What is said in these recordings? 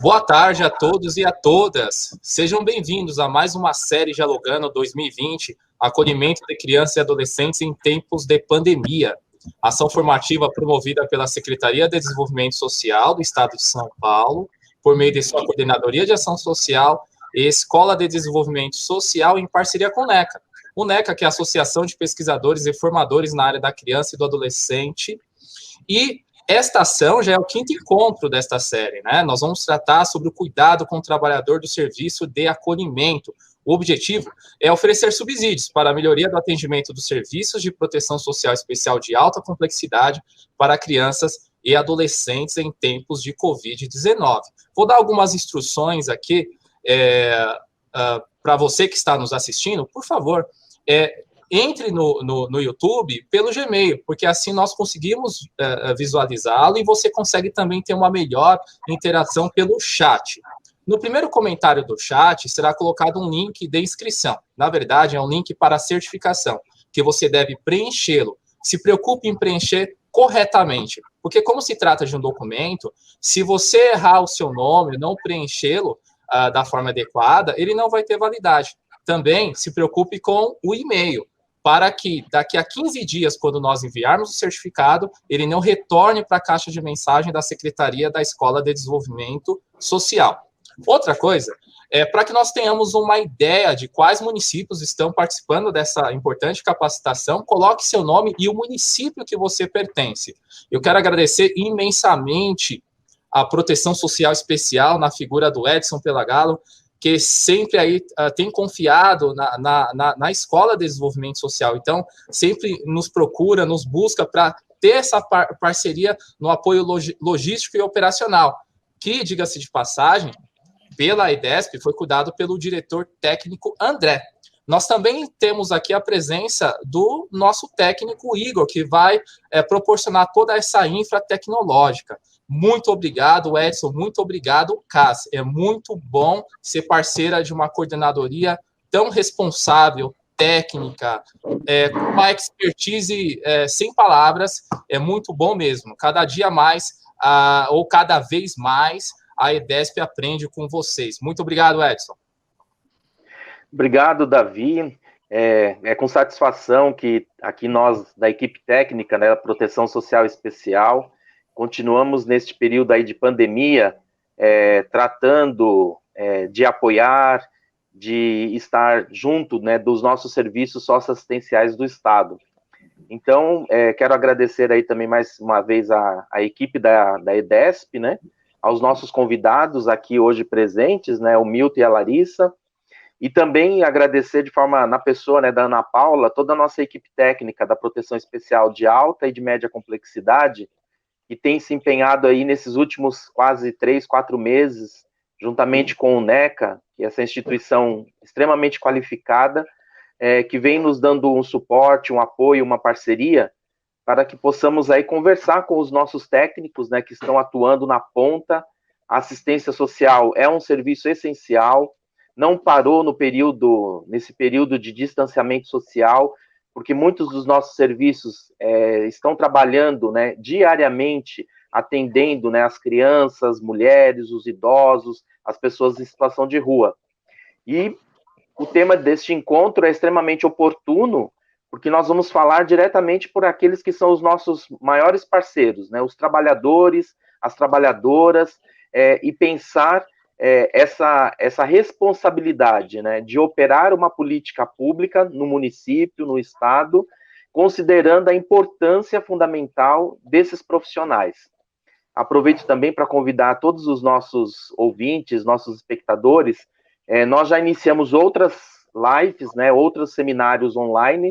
Boa tarde a todos e a todas. Sejam bem-vindos a mais uma série Dialogando 2020, Acolhimento de Crianças e Adolescentes em Tempos de Pandemia. Ação formativa promovida pela Secretaria de Desenvolvimento Social do Estado de São Paulo, por meio de sua Coordenadoria de Ação Social e Escola de Desenvolvimento Social em parceria com o NECA. O NECA, que é a Associação de Pesquisadores e Formadores na área da criança e do adolescente. E esta ação já é o 5º encontro desta série, né? Nós vamos tratar sobre o cuidado com o trabalhador do serviço de acolhimento. O objetivo é oferecer subsídios para a melhoria do atendimento dos serviços de proteção social especial de alta complexidade para crianças e adolescentes em tempos de Covid-19. Vou dar algumas instruções aqui para você que está nos assistindo. Por favor, entre no YouTube pelo Gmail, porque assim nós conseguimos visualizá-lo e você consegue também ter uma melhor interação pelo chat. No primeiro comentário do chat será colocado um link de inscrição. Na verdade, é um link para a certificação, que você deve preenchê-lo. Se preocupe em preencher corretamente, porque como se trata de um documento, se você errar o seu nome, não preenchê-lo da forma adequada, ele não vai ter validade. Também se preocupe com o e-mail, para que daqui a 15 dias, quando nós enviarmos o certificado, ele não retorne para a caixa de mensagem da Secretaria da Escola de Desenvolvimento Social. Outra coisa, para que nós tenhamos uma ideia de quais municípios estão participando dessa importante capacitação, coloque seu nome e o município que você pertence. Eu quero agradecer imensamente a Proteção Social Especial, na figura do Edson Pelagalo, que sempre aí tem confiado na Escola de Desenvolvimento Social. Então, sempre nos procura, nos busca para ter essa parceria no apoio logístico e operacional, que, diga-se de passagem, pela EDESP, foi cuidado pelo diretor técnico André. Nós também temos aqui a presença do nosso técnico Igor, que vai proporcionar toda essa infra tecnológica. Muito obrigado, Edson, muito obrigado, Cass. É muito bom ser parceira de uma coordenadoria tão responsável, técnica, com uma expertise sem palavras. É muito bom mesmo. Cada dia mais, ou cada vez mais, a EDESP aprende com vocês. Muito obrigado, Edson. Obrigado, Davi. É com satisfação que aqui nós, da equipe técnica, né, da Proteção Social Especial, continuamos neste período aí de pandemia, tratando de apoiar, de estar junto, né, dos nossos serviços socioassistenciais do Estado. Então, quero agradecer aí também mais uma vez a equipe da EDESP, né, aos nossos convidados aqui hoje presentes, né, o Milton e a Larissa, e também agradecer de forma, na pessoa, né, da Ana Paula, toda a nossa equipe técnica da Proteção Especial de alta e de média complexidade, que tem se empenhado aí nesses últimos quase 3, 4 meses, juntamente com o NECA, que é essa instituição extremamente qualificada, que vem nos dando um suporte, um apoio, uma parceria, para que possamos aí conversar com os nossos técnicos, né, que estão atuando na ponta. A assistência social é um serviço essencial, não parou nesse período de distanciamento social, porque muitos dos nossos serviços estão trabalhando, né, diariamente, atendendo, né, as crianças, mulheres, os idosos, as pessoas em situação de rua. E o tema deste encontro é extremamente oportuno, porque nós vamos falar diretamente por aqueles que são os nossos maiores parceiros, né, os trabalhadores, as trabalhadoras, e pensar essa responsabilidade, né, de operar uma política pública no município, no estado, considerando a importância fundamental desses profissionais. Aproveito também para convidar todos os nossos ouvintes, nossos espectadores. Nós já iniciamos outras lives, né, outros seminários online,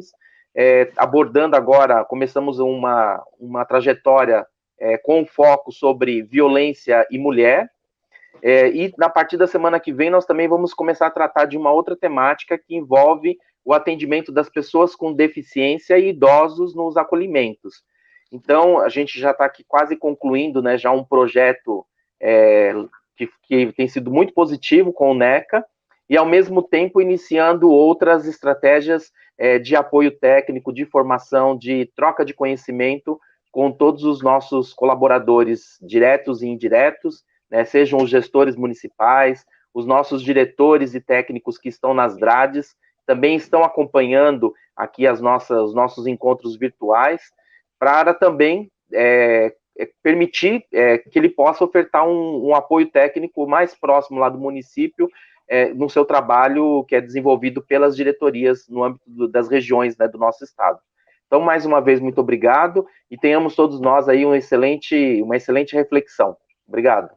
abordando agora, começamos uma trajetória com foco sobre violência e mulher, e a partir da semana que vem nós também vamos começar a tratar de uma outra temática que envolve o atendimento das pessoas com deficiência e idosos nos acolhimentos. Então, a gente já está aqui quase concluindo, né, já um projeto que tem sido muito positivo com o NECA, e ao mesmo tempo iniciando outras estratégias de apoio técnico, de formação, de troca de conhecimento com todos os nossos colaboradores diretos e indiretos, né, sejam os gestores municipais, os nossos diretores e técnicos que estão nas grades, também estão acompanhando aqui os nossos encontros virtuais, para também permitir que ele possa ofertar um apoio técnico mais próximo lá do município, no seu trabalho que é desenvolvido pelas diretorias no âmbito das regiões, né, do nosso estado. Então, mais uma vez, muito obrigado, e tenhamos todos nós aí uma excelente reflexão. Obrigado.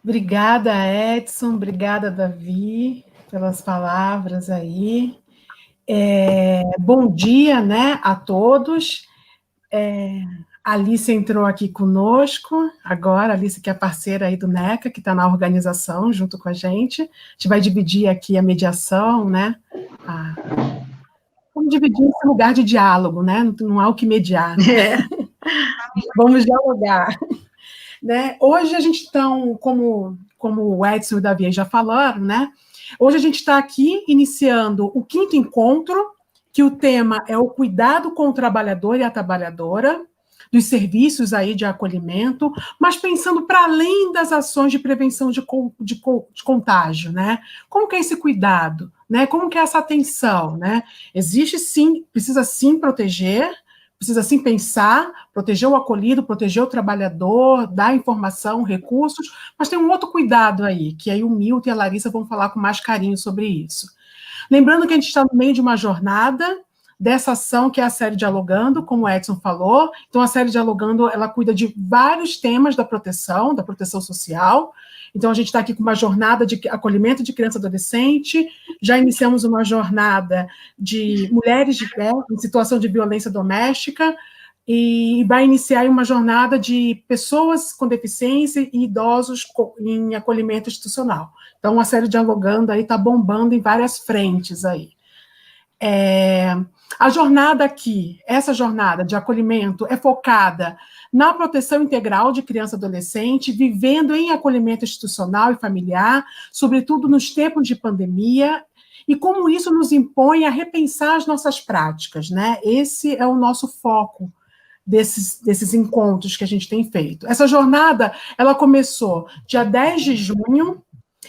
Obrigada, Edson, obrigada, Davi, pelas palavras aí. Bom dia, né, a todos. A Alice entrou aqui conosco, agora, a Alice que é parceira aí do NECA, que está na organização junto com a gente vai dividir aqui a mediação, né, vamos dividir esse lugar de diálogo, né, não há o que mediar, né? Vamos dialogar. Né? Hoje a gente está, como o Edson e o Davi já falaram, né? Hoje a gente está aqui iniciando o 5º encontro, que o tema é o cuidado com o trabalhador e a trabalhadora, dos serviços aí de acolhimento, mas pensando para além das ações de prevenção de contágio, né? Como que é esse cuidado, né? Como que é essa atenção, né? Existe sim, precisa sim proteger, precisa sim pensar, proteger o acolhido, proteger o trabalhador, dar informação, recursos, mas tem um outro cuidado aí, que aí o Milton e a Larissa vão falar com mais carinho sobre isso. Lembrando que a gente está no meio de uma jornada dessa ação que é a série Dialogando, como o Edson falou. Então, a série Dialogando, ela cuida de vários temas da proteção social. Então, a gente está aqui com uma jornada de acolhimento de criança e adolescente, já iniciamos uma jornada de mulheres em situação de violência doméstica, e vai iniciar uma jornada de pessoas com deficiência e idosos em acolhimento institucional. Então, a série Dialogando aí está bombando em várias frentes aí. A jornada aqui, essa jornada de acolhimento é focada na proteção integral de criança e adolescente, vivendo em acolhimento institucional e familiar, sobretudo nos tempos de pandemia, e como isso nos impõe a repensar as nossas práticas, né? Esse é o nosso foco desses encontros que a gente tem feito. Essa jornada, ela começou dia 10 de junho.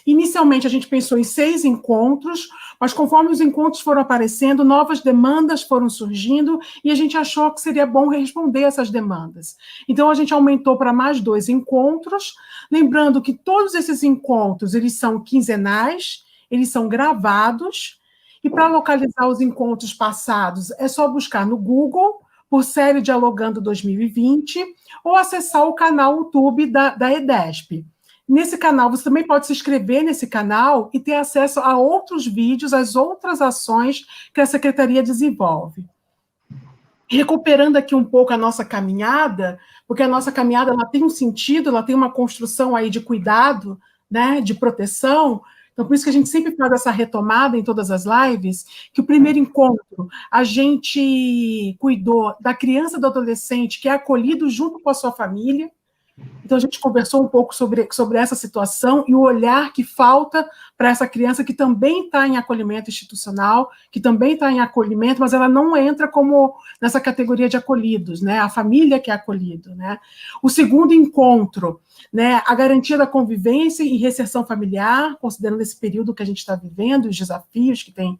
Inicialmente, a gente pensou em 6 encontros, mas conforme os encontros foram aparecendo, novas demandas foram surgindo, e a gente achou que seria bom responder essas demandas. Então, a gente aumentou para mais 2 encontros, lembrando que todos esses encontros, eles são quinzenais, eles são gravados, e para localizar os encontros passados, é só buscar no Google, por série Dialogando 2020, ou acessar o canal YouTube da EDESP. Nesse canal, você também pode se inscrever nesse canal e ter acesso a outros vídeos, às outras ações que a Secretaria desenvolve. Recuperando aqui um pouco a nossa caminhada, porque a nossa caminhada ela tem um sentido, ela tem uma construção aí de cuidado, né, de proteção. Então, por isso que a gente sempre faz essa retomada em todas as lives, que o primeiro encontro, a gente cuidou da criança e do adolescente que é acolhido junto com a sua família. Então, a gente conversou um pouco sobre essa situação e o olhar que falta para essa criança que também está em acolhimento institucional, que também está em acolhimento, mas ela não entra como nessa categoria de acolhidos, né? A família que é acolhido, né? O segundo encontro, né? A garantia da convivência e reinserção familiar, considerando esse período que a gente está vivendo, os desafios que tem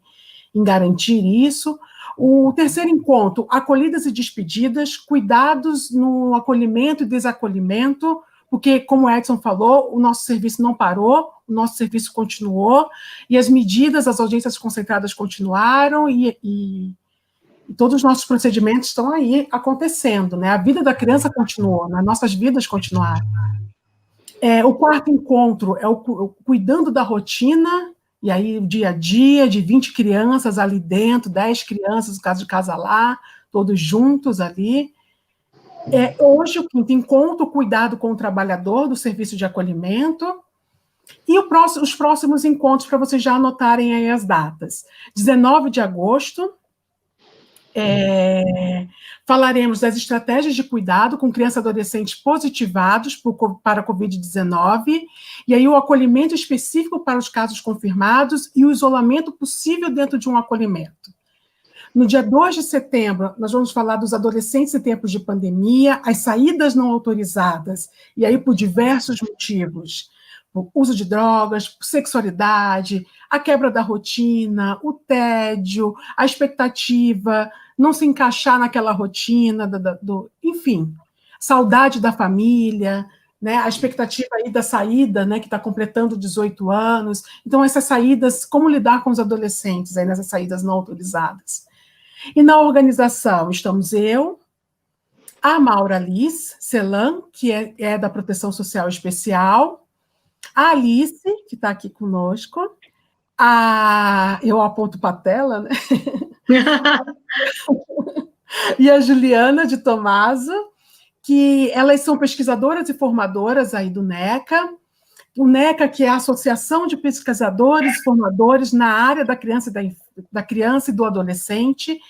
em garantir isso. O terceiro encontro, acolhidas e despedidas, cuidados no acolhimento e desacolhimento, porque, como o Edson falou, o nosso serviço não parou, o nosso serviço continuou, e as medidas, as audiências concentradas continuaram, e todos os nossos procedimentos estão aí acontecendo, né? A vida da criança continuou, né? Nossas vidas continuaram. O quarto encontro é o cuidando da rotina, e aí o dia a dia, de 20 crianças ali dentro, 10 crianças, no caso de Casalá, todos juntos ali. Hoje, o quinto encontro, cuidado com o trabalhador do serviço de acolhimento. E os próximos encontros, para vocês já anotarem aí as datas. 19 de agosto, falaremos das estratégias de cuidado com crianças e adolescentes positivados para a Covid-19, e aí o acolhimento específico para os casos confirmados e o isolamento possível dentro de um acolhimento. No dia 2 de setembro, nós vamos falar dos adolescentes em tempos de pandemia, as saídas não autorizadas, e aí por diversos motivos. O uso de drogas, sexualidade, a quebra da rotina, o tédio, a expectativa, não se encaixar naquela rotina, enfim, saudade da família, né, a expectativa aí da saída, né, que está completando 18 anos. Então, essas saídas, como lidar com os adolescentes aí nessas saídas não autorizadas? E na organização estamos eu, a Maura Liz Celan, que é da Proteção Social Especial, a Alice, que está aqui conosco, eu aponto para a tela, né? E a Juliana de Tomaso, que elas são pesquisadoras e formadoras aí do NECA. O NECA, que é a Associação de Pesquisadores e Formadores na área da criança e do adolescente,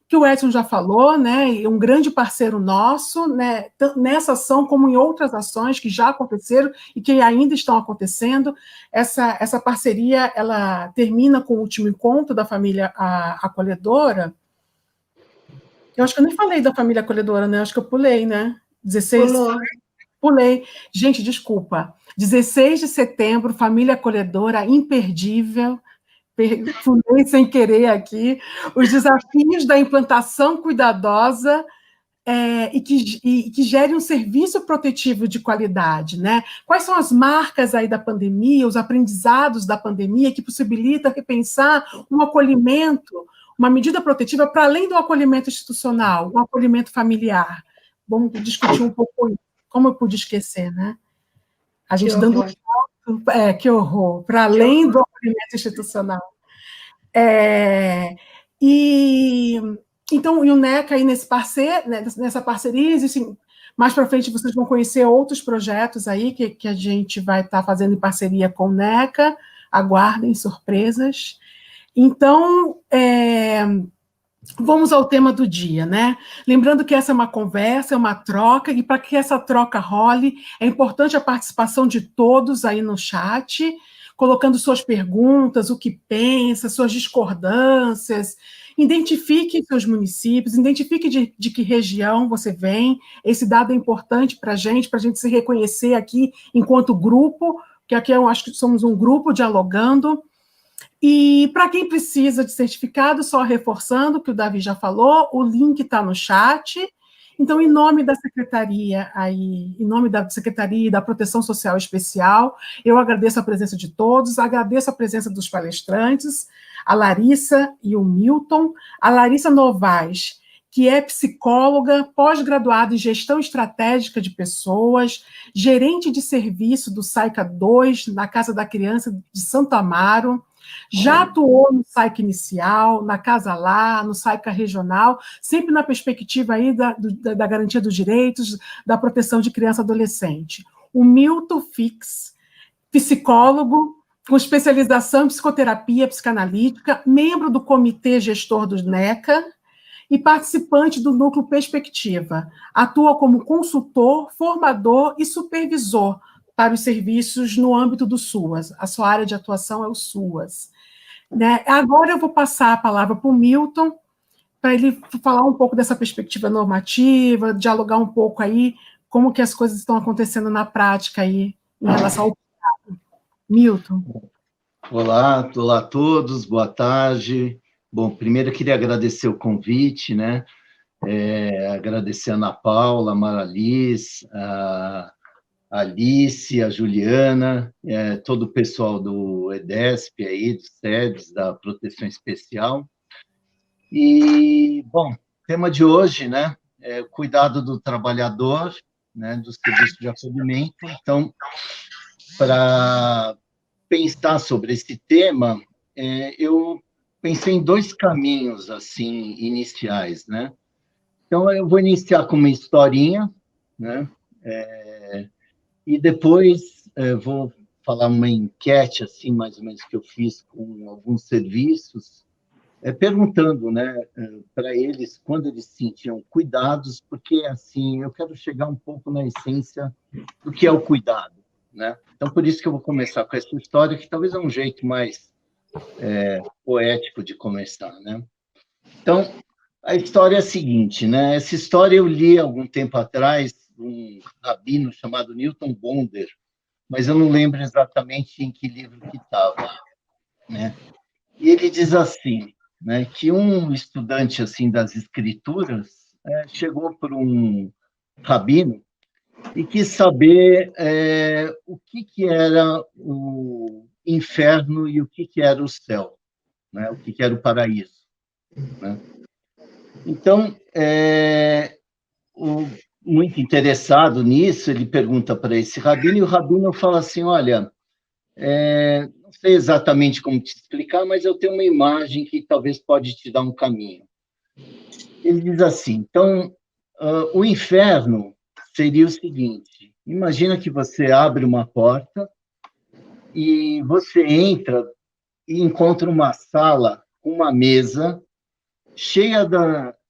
que o Edson já falou, né, um grande parceiro nosso, né, nessa ação como em outras ações que já aconteceram e que ainda estão acontecendo. Essa parceria, ela termina com o último encontro da família acolhedora. Eu acho que eu nem falei da família acolhedora, né, acho que eu pulei, né, 16... Pulei. Gente, desculpa. 16 de setembro, família acolhedora, imperdível, pulei sem querer aqui, os desafios da implantação cuidadosa e que gere um serviço protetivo de qualidade, né? Quais são as marcas aí da pandemia, os aprendizados da pandemia que possibilita repensar um acolhimento, uma medida protetiva para além do acolhimento institucional, um acolhimento familiar? Vamos discutir um pouco isso. Como eu pude esquecer, né? A gente dando um salto, que horror, para além do acolhimento institucional. Então, o NECA aí nessa parceria, existem, mais para frente vocês vão conhecer outros projetos aí que a gente vai estar fazendo em parceria com o NECA, aguardem surpresas. Então, vamos ao tema do dia, né? Lembrando que essa é uma conversa, é uma troca, e para que essa troca role, é importante a participação de todos aí no chat, colocando suas perguntas, o que pensa, suas discordâncias, identifique seus municípios, identifique de que região você vem, esse dado é importante para a gente se reconhecer aqui enquanto grupo, que aqui eu acho que somos um grupo dialogando. E para quem precisa de certificado, só reforçando o que o Davi já falou, o link está no chat. Então, em nome da Secretaria e da Proteção Social Especial, eu agradeço a presença de todos, agradeço a presença dos palestrantes, a Larissa e o Milton, a Larissa Novaes, que é psicóloga, pós-graduada em Gestão Estratégica de Pessoas, gerente de serviço do SAICA 2, na Casa da Criança de Santo Amaro, já atuou no SAICA Inicial, na Casa Lá, no SAICA Regional, sempre na perspectiva aí da garantia dos direitos, da proteção de criança e adolescente. O Milton Fix, psicólogo, com especialização em psicoterapia psicanalítica, membro do comitê gestor do NECA e participante do Núcleo Perspectiva. Atua como consultor, formador e supervisor para os serviços no âmbito do SUAS. A sua área de atuação é o SUAS. Né? Agora eu vou passar a palavra para o Milton, para ele falar um pouco dessa perspectiva normativa, dialogar um pouco aí como que as coisas estão acontecendo na prática aí em relação ao cuidado. Milton. Olá a todos, boa tarde. Bom, primeiro eu queria agradecer o convite, né? Agradecer a Ana Paula, a Mara Liz, a Alice, a Juliana, todo o pessoal do EDESP aí, dos SEDES, da Proteção Especial. E, bom, tema de hoje, né, é o cuidado do trabalhador, né, do serviço de acolhimento. Então, para pensar sobre esse tema, eu pensei em dois caminhos, assim, iniciais, né? Então, eu vou iniciar com uma historinha, né? E depois vou falar uma enquete, assim, mais ou menos, que eu fiz com alguns serviços, perguntando, né, para eles quando eles sentiam cuidados, porque, assim, eu quero chegar um pouco na essência do que é o cuidado, né? Então, por isso que eu vou começar com essa história, que talvez é um jeito mais poético de começar, né? Então, a história é a seguinte, né? Essa história eu li algum tempo atrás, um rabino chamado Newton Bonder, mas eu não lembro exatamente em que livro que estava, né? E ele diz assim, né, que um estudante assim das escrituras chegou para um rabino e quis saber o que era o inferno e o que era o céu, né? O que era o paraíso, né? Então, muito interessado nisso, ele pergunta para esse rabino, e o rabino fala assim, olha, não sei exatamente como te explicar, mas eu tenho uma imagem que talvez pode te dar um caminho. Ele diz assim, então, o inferno seria o seguinte, imagina que você abre uma porta e você entra e encontra uma sala, uma mesa cheia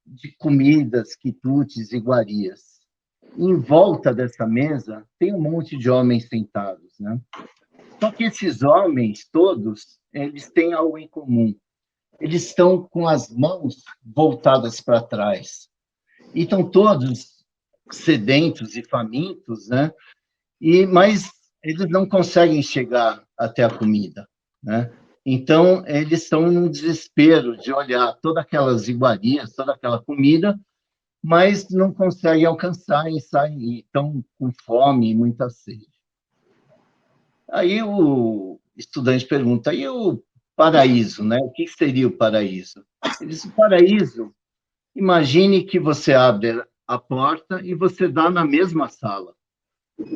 de comidas, quitutes, iguarias. Em volta dessa mesa tem um monte de homens sentados, né? Só que esses homens todos, eles têm algo em comum. Eles estão com as mãos voltadas para trás. E estão todos sedentos e famintos, né? Mas eles não conseguem chegar até a comida, né? Então, eles estão num desespero de olhar todas aquelas iguarias, toda aquela comida, mas não conseguem alcançar e saem, estão com fome e muita sede. Aí o estudante pergunta, e o paraíso, né? O que seria o paraíso? Ele diz, o paraíso, imagine que você abre a porta e você dá na mesma sala,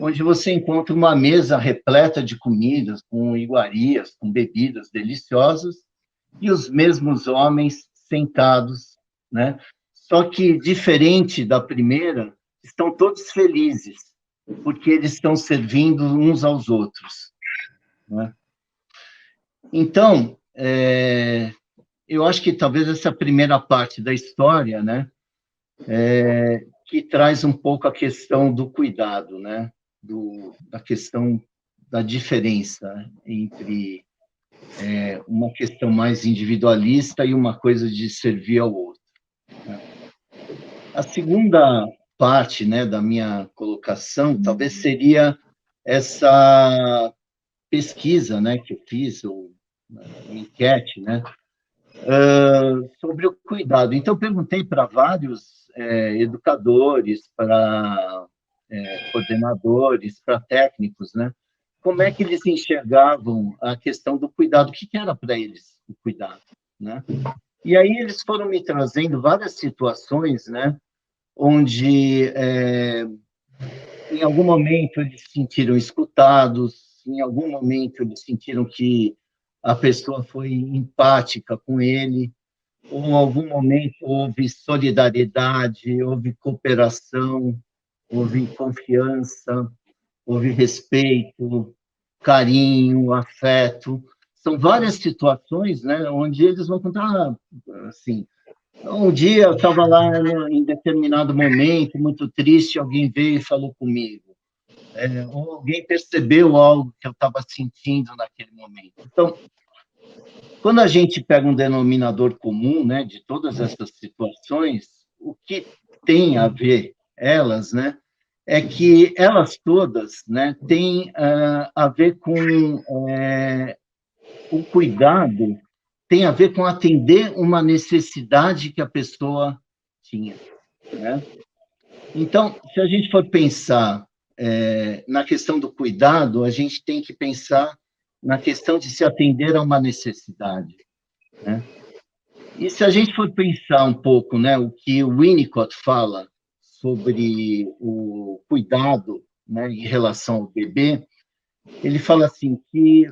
onde você encontra uma mesa repleta de comidas, com iguarias, com bebidas deliciosas, e os mesmos homens sentados, né? Só que, diferente da primeira, estão todos felizes, porque eles estão servindo uns aos outros, né? Então, eu acho que talvez essa primeira parte da história, né, que traz um pouco a questão do cuidado, né, da questão da diferença entre uma questão mais individualista e uma coisa de servir ao outro, né? A segunda parte, né, da minha colocação talvez seria essa pesquisa, né, que eu fiz, uma enquete, né, sobre o cuidado. Então, eu perguntei para vários educadores, para coordenadores, para técnicos, né, como é que eles enxergavam a questão do cuidado, o que era para eles o cuidado, né? E aí eles foram me trazendo várias situações, né, onde, em algum momento, eles se sentiram escutados, em algum momento, eles sentiram que a pessoa foi empática com ele, ou em algum momento houve solidariedade, houve cooperação, houve confiança, houve respeito, carinho, afeto. São várias situações, né, onde eles vão contar, assim, um dia eu estava lá em determinado momento, muito triste, alguém veio e falou comigo. Ou alguém percebeu algo que eu estava sentindo naquele momento. Então, quando a gente pega um denominador comum, né, de todas essas situações, o que tem a ver elas, né, é que elas todas, né, têm a ver com o cuidado, tem a ver com atender uma necessidade que a pessoa tinha, né? Então, se a gente for pensar na questão do cuidado, a gente tem que pensar na questão de se atender a uma necessidade, né? E se a gente for pensar um pouco, né, o que o Winnicott fala sobre o cuidado, né, em relação ao bebê, ele fala assim que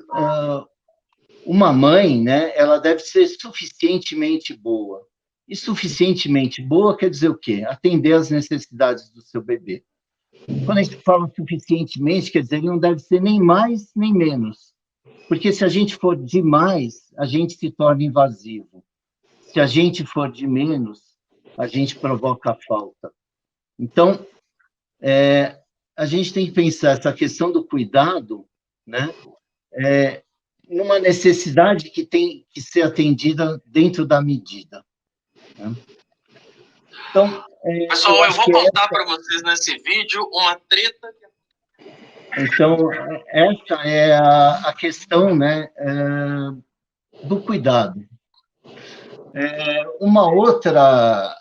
uma mãe, né, ela deve ser suficientemente boa. E suficientemente boa quer dizer o quê? Atender às necessidades do seu bebê. Quando a gente fala suficientemente, quer dizer, ele não deve ser nem mais nem menos. Porque se a gente for demais, a gente se torna invasivo. Se a gente for de menos, a gente provoca a falta. Então, a gente tem que pensar essa questão do cuidado, né, numa necessidade que tem que ser atendida dentro da medida. né? Então, pessoal, eu vou contar para vocês nesse vídeo uma treta. Então, essa é a questão, né, do cuidado. Uma outra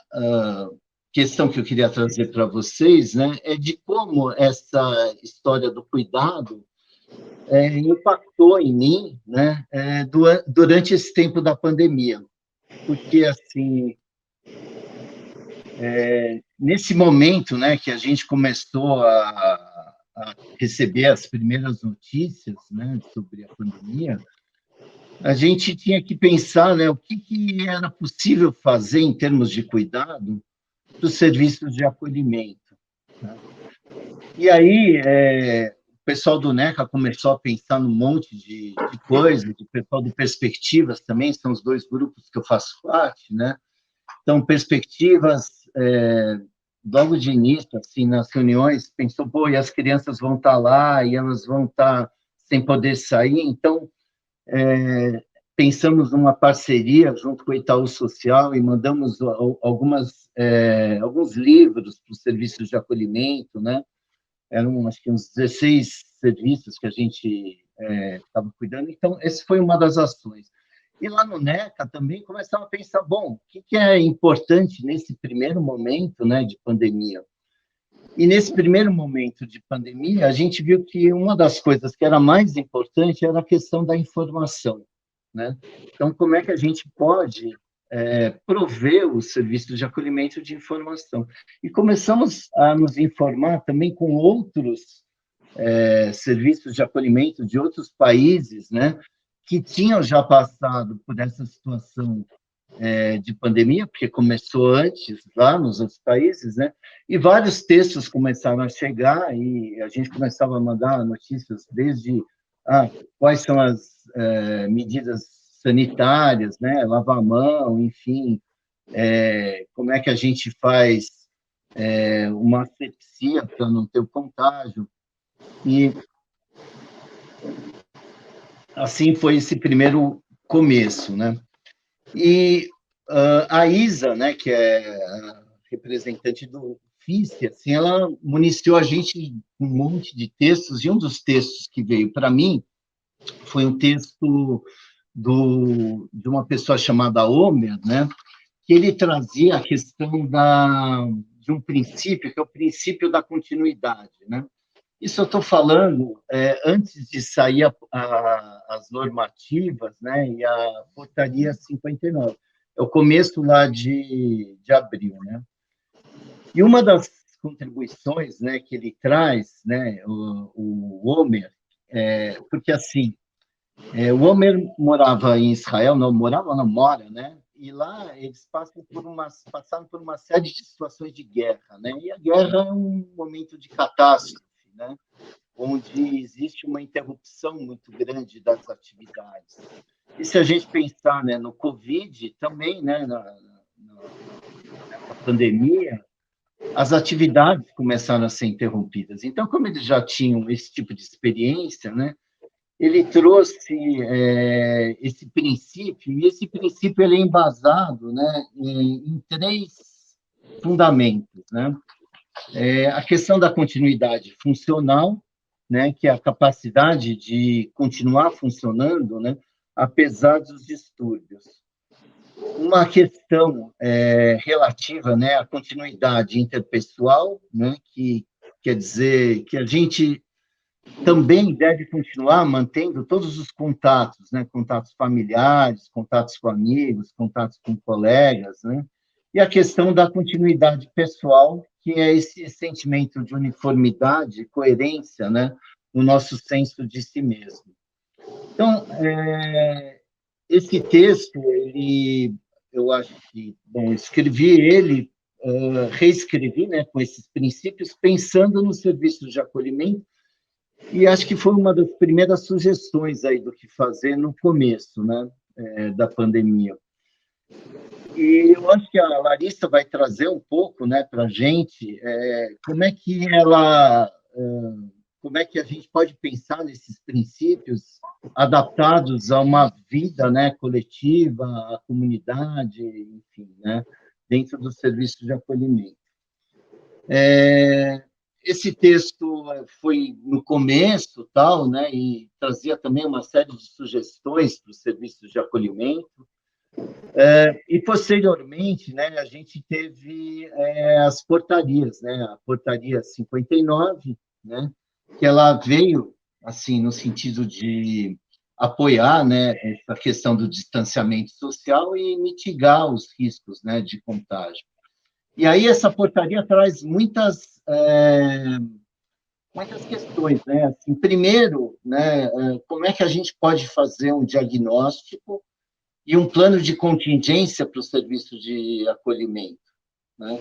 questão que eu queria trazer para vocês, né, é de como essa história do cuidado impactou em mim, né, durante esse tempo da pandemia. Porque, assim, nesse momento, né, que a gente começou a receber as primeiras notícias, né, sobre a pandemia, a gente tinha que pensar, né, o que era possível fazer em termos de cuidado dos serviços de acolhimento, né? E aí, o pessoal do NECA começou a pensar num monte de coisas, o pessoal do Perspectivas também, são os dois grupos que eu faço parte, né? Então, Perspectivas, logo de início, assim, nas reuniões, pensou, pô, e as crianças vão estar lá, e elas vão estar sem poder sair, então, pensamos numa parceria junto com o Itaú Social e mandamos alguns livros para os serviços de acolhimento, né? Eram, acho que, uns 16 serviços que a gente estava cuidando. Então, essa foi uma das ações. E lá no NECA também começamos a pensar, bom, o que é importante nesse primeiro momento, né, de pandemia? E nesse primeiro momento de pandemia, a gente viu que uma das coisas que era mais importante era a questão da informação, né? Então, como é que a gente pode prover o serviço de acolhimento de informação? E começamos a nos informar também com outros serviços de acolhimento de outros países, né, que tinham já passado por essa situação de pandemia, porque começou antes, lá nos outros países, né? E vários textos começaram a chegar e a gente começava a mandar notícias desde quais são as medidas sanitárias, né? Lavar a mão, enfim, como é que a gente faz uma asepsia para não ter o contágio. E assim foi esse primeiro começo, né? E a Isa, né, que é a representante do FISC, assim, ela municiou a gente com um monte de textos, e um dos textos que veio para mim foi um texto de uma pessoa chamada Homer, né, que ele trazia a questão de um princípio, que é o princípio da continuidade, né? Isso eu estou falando antes de sair as normativas, né, e a portaria 59. É o começo lá de abril, né? E uma das contribuições, né, que ele traz, né, o Homer, porque assim, o Homer morava em Israel, não mora, né? E lá eles passaram por uma série de situações de guerra, né? E a guerra é um momento de catástrofe, né? Onde existe uma interrupção muito grande das atividades. E se a gente pensar, né, no Covid também, né, na pandemia, as atividades começaram a ser interrompidas. Então, como eles já tinham esse tipo de experiência, né, ele trouxe esse princípio, e esse princípio ele é embasado, né, em 3 fundamentos, né? A questão da continuidade funcional, né, que é a capacidade de continuar funcionando, né, apesar dos distúrbios. Uma questão relativa, né, à continuidade interpessoal, né, que quer dizer que a gente também deve continuar mantendo todos os contatos, né, contatos familiares, contatos com amigos, contatos com colegas, né, e a questão da continuidade pessoal, que é esse sentimento de uniformidade e coerência, né, no nosso senso de si mesmo. Então, esse texto, eu acho que, bom, escrevi ele, reescrevi, né, com esses princípios, pensando nos serviços de acolhimento, e acho que foi uma das primeiras sugestões aí do que fazer no começo, né, da pandemia. E eu acho que a Larissa vai trazer um pouco, né, para a gente como é que a gente pode pensar nesses princípios adaptados a uma vida, né, coletiva, à comunidade, enfim, né? dentro do serviço de acolhimento. Esse texto foi no começo, tal, né, e trazia também uma série de sugestões para os serviços de acolhimento. E, posteriormente, né, a gente teve as portarias, né, a portaria 59, né, que ela veio, assim, no sentido de apoiar, né, essa questão do distanciamento social e mitigar os riscos, né, de contágio. E aí essa portaria traz muitas questões, né? Assim, primeiro, né, como é que a gente pode fazer um diagnóstico e um plano de contingência para o serviço de acolhimento, né?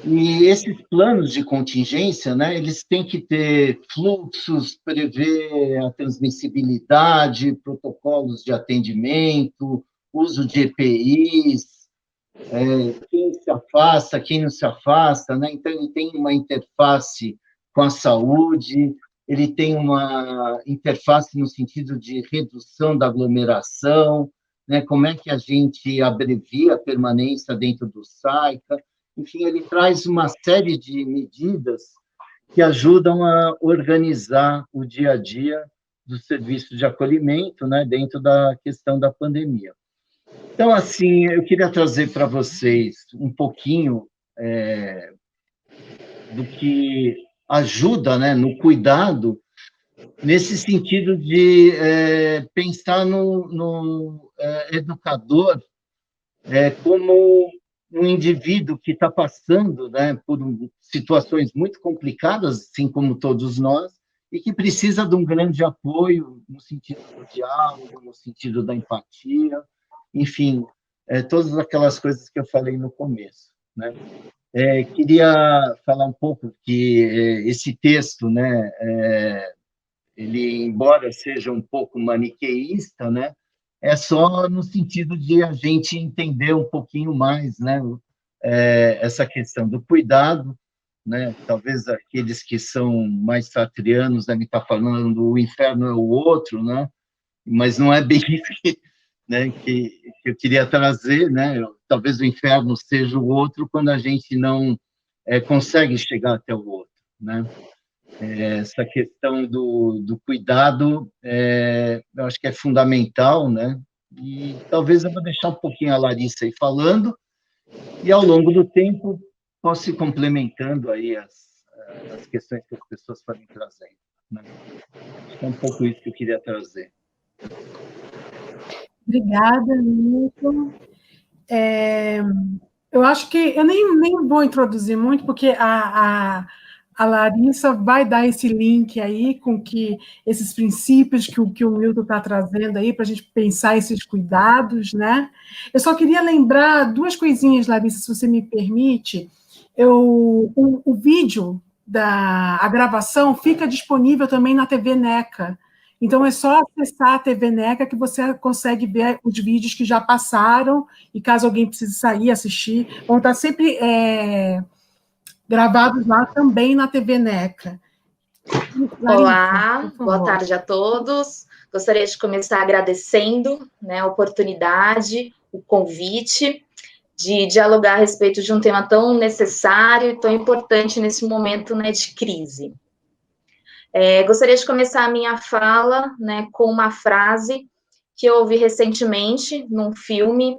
E esses planos de contingência, né, eles têm que ter fluxos, prever a transmissibilidade, protocolos de atendimento, uso de EPIs, quem se afasta, quem não se afasta, né? Então, ele tem uma interface com a saúde, ele tem uma interface no sentido de redução da aglomeração, né? Como é que a gente abrevia a permanência dentro do SAICA. Enfim, ele traz uma série de medidas que ajudam a organizar o dia a dia do serviço de acolhimento, né, dentro da questão da pandemia. Então, assim, eu queria trazer para vocês um pouquinho do que ajuda, né, no cuidado, nesse sentido de pensar no educador como um indivíduo que está passando, né, por situações muito complicadas, assim como todos nós, e que precisa de um grande apoio no sentido do diálogo, no sentido da empatia, enfim, todas aquelas coisas que eu falei no começo, né? Queria falar um pouco que esse texto, né, ele, embora seja um pouco maniqueísta, né, é só no sentido de a gente entender um pouquinho mais, né, essa questão do cuidado, né, talvez aqueles que são mais sartreanos devem estar falando o inferno é o outro, né, mas não é bem isso que, né, que eu queria trazer, né, talvez o inferno seja o outro quando a gente não consegue chegar até o outro, né. Essa questão do cuidado, eu acho que é fundamental, né? E talvez eu vou deixar um pouquinho a Larissa aí falando, e ao longo do tempo posso ir complementando aí as questões que as pessoas forem trazendo, né? Acho que é um pouco isso que eu queria trazer. Obrigada, Milton. Eu acho que eu nem vou introduzir muito, porque a Larissa vai dar esse link aí com que esses princípios que o Milton está trazendo aí para a gente pensar esses cuidados, né? Eu só queria lembrar duas coisinhas, Larissa, se você me permite. O vídeo a gravação fica disponível também na TV NECA. Então, é só acessar a TV NECA que você consegue ver os vídeos que já passaram, e caso alguém precise sair, assistir, vão estar sempre gravados lá também na TV NECA. Olá, boa tarde a todos. Gostaria de começar agradecendo, né, a oportunidade, o convite de dialogar a respeito de um tema tão necessário e tão importante nesse momento, né, de crise. Gostaria de começar a minha fala, né, com uma frase que eu ouvi recentemente num filme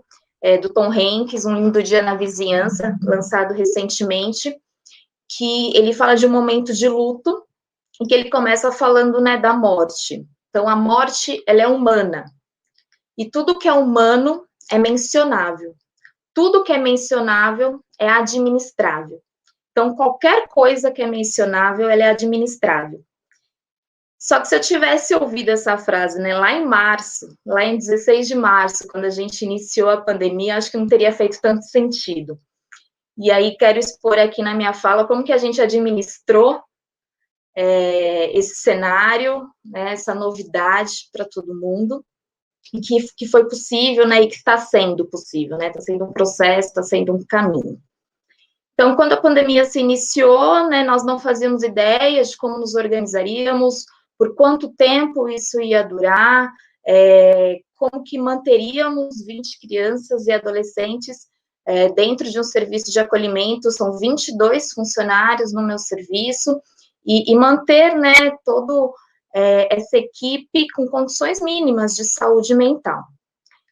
do Tom Hanks, Um Lindo Dia na Vizinhança, lançado recentemente, que ele fala de um momento de luto, em que ele começa falando, né, da morte. Então, a morte, ela é humana. E tudo que é humano é mencionável. Tudo que é mencionável é administrável. Então, qualquer coisa que é mencionável, ela é administrável. Só que se eu tivesse ouvido essa frase, né, lá em março, lá em 16 de março, quando a gente iniciou a pandemia, acho que não teria feito tanto sentido. E aí quero expor aqui na minha fala como que a gente administrou esse cenário, né, essa novidade para todo mundo, e que foi possível, né, e que está sendo possível, né, está sendo um processo, está sendo um caminho. Então, quando a pandemia se iniciou, né, nós não fazíamos ideias de como nos organizaríamos, por quanto tempo isso ia durar, como que manteríamos 20 crianças e adolescentes dentro de um serviço de acolhimento, são 22 funcionários no meu serviço, e manter, né, todo essa equipe com condições mínimas de saúde mental.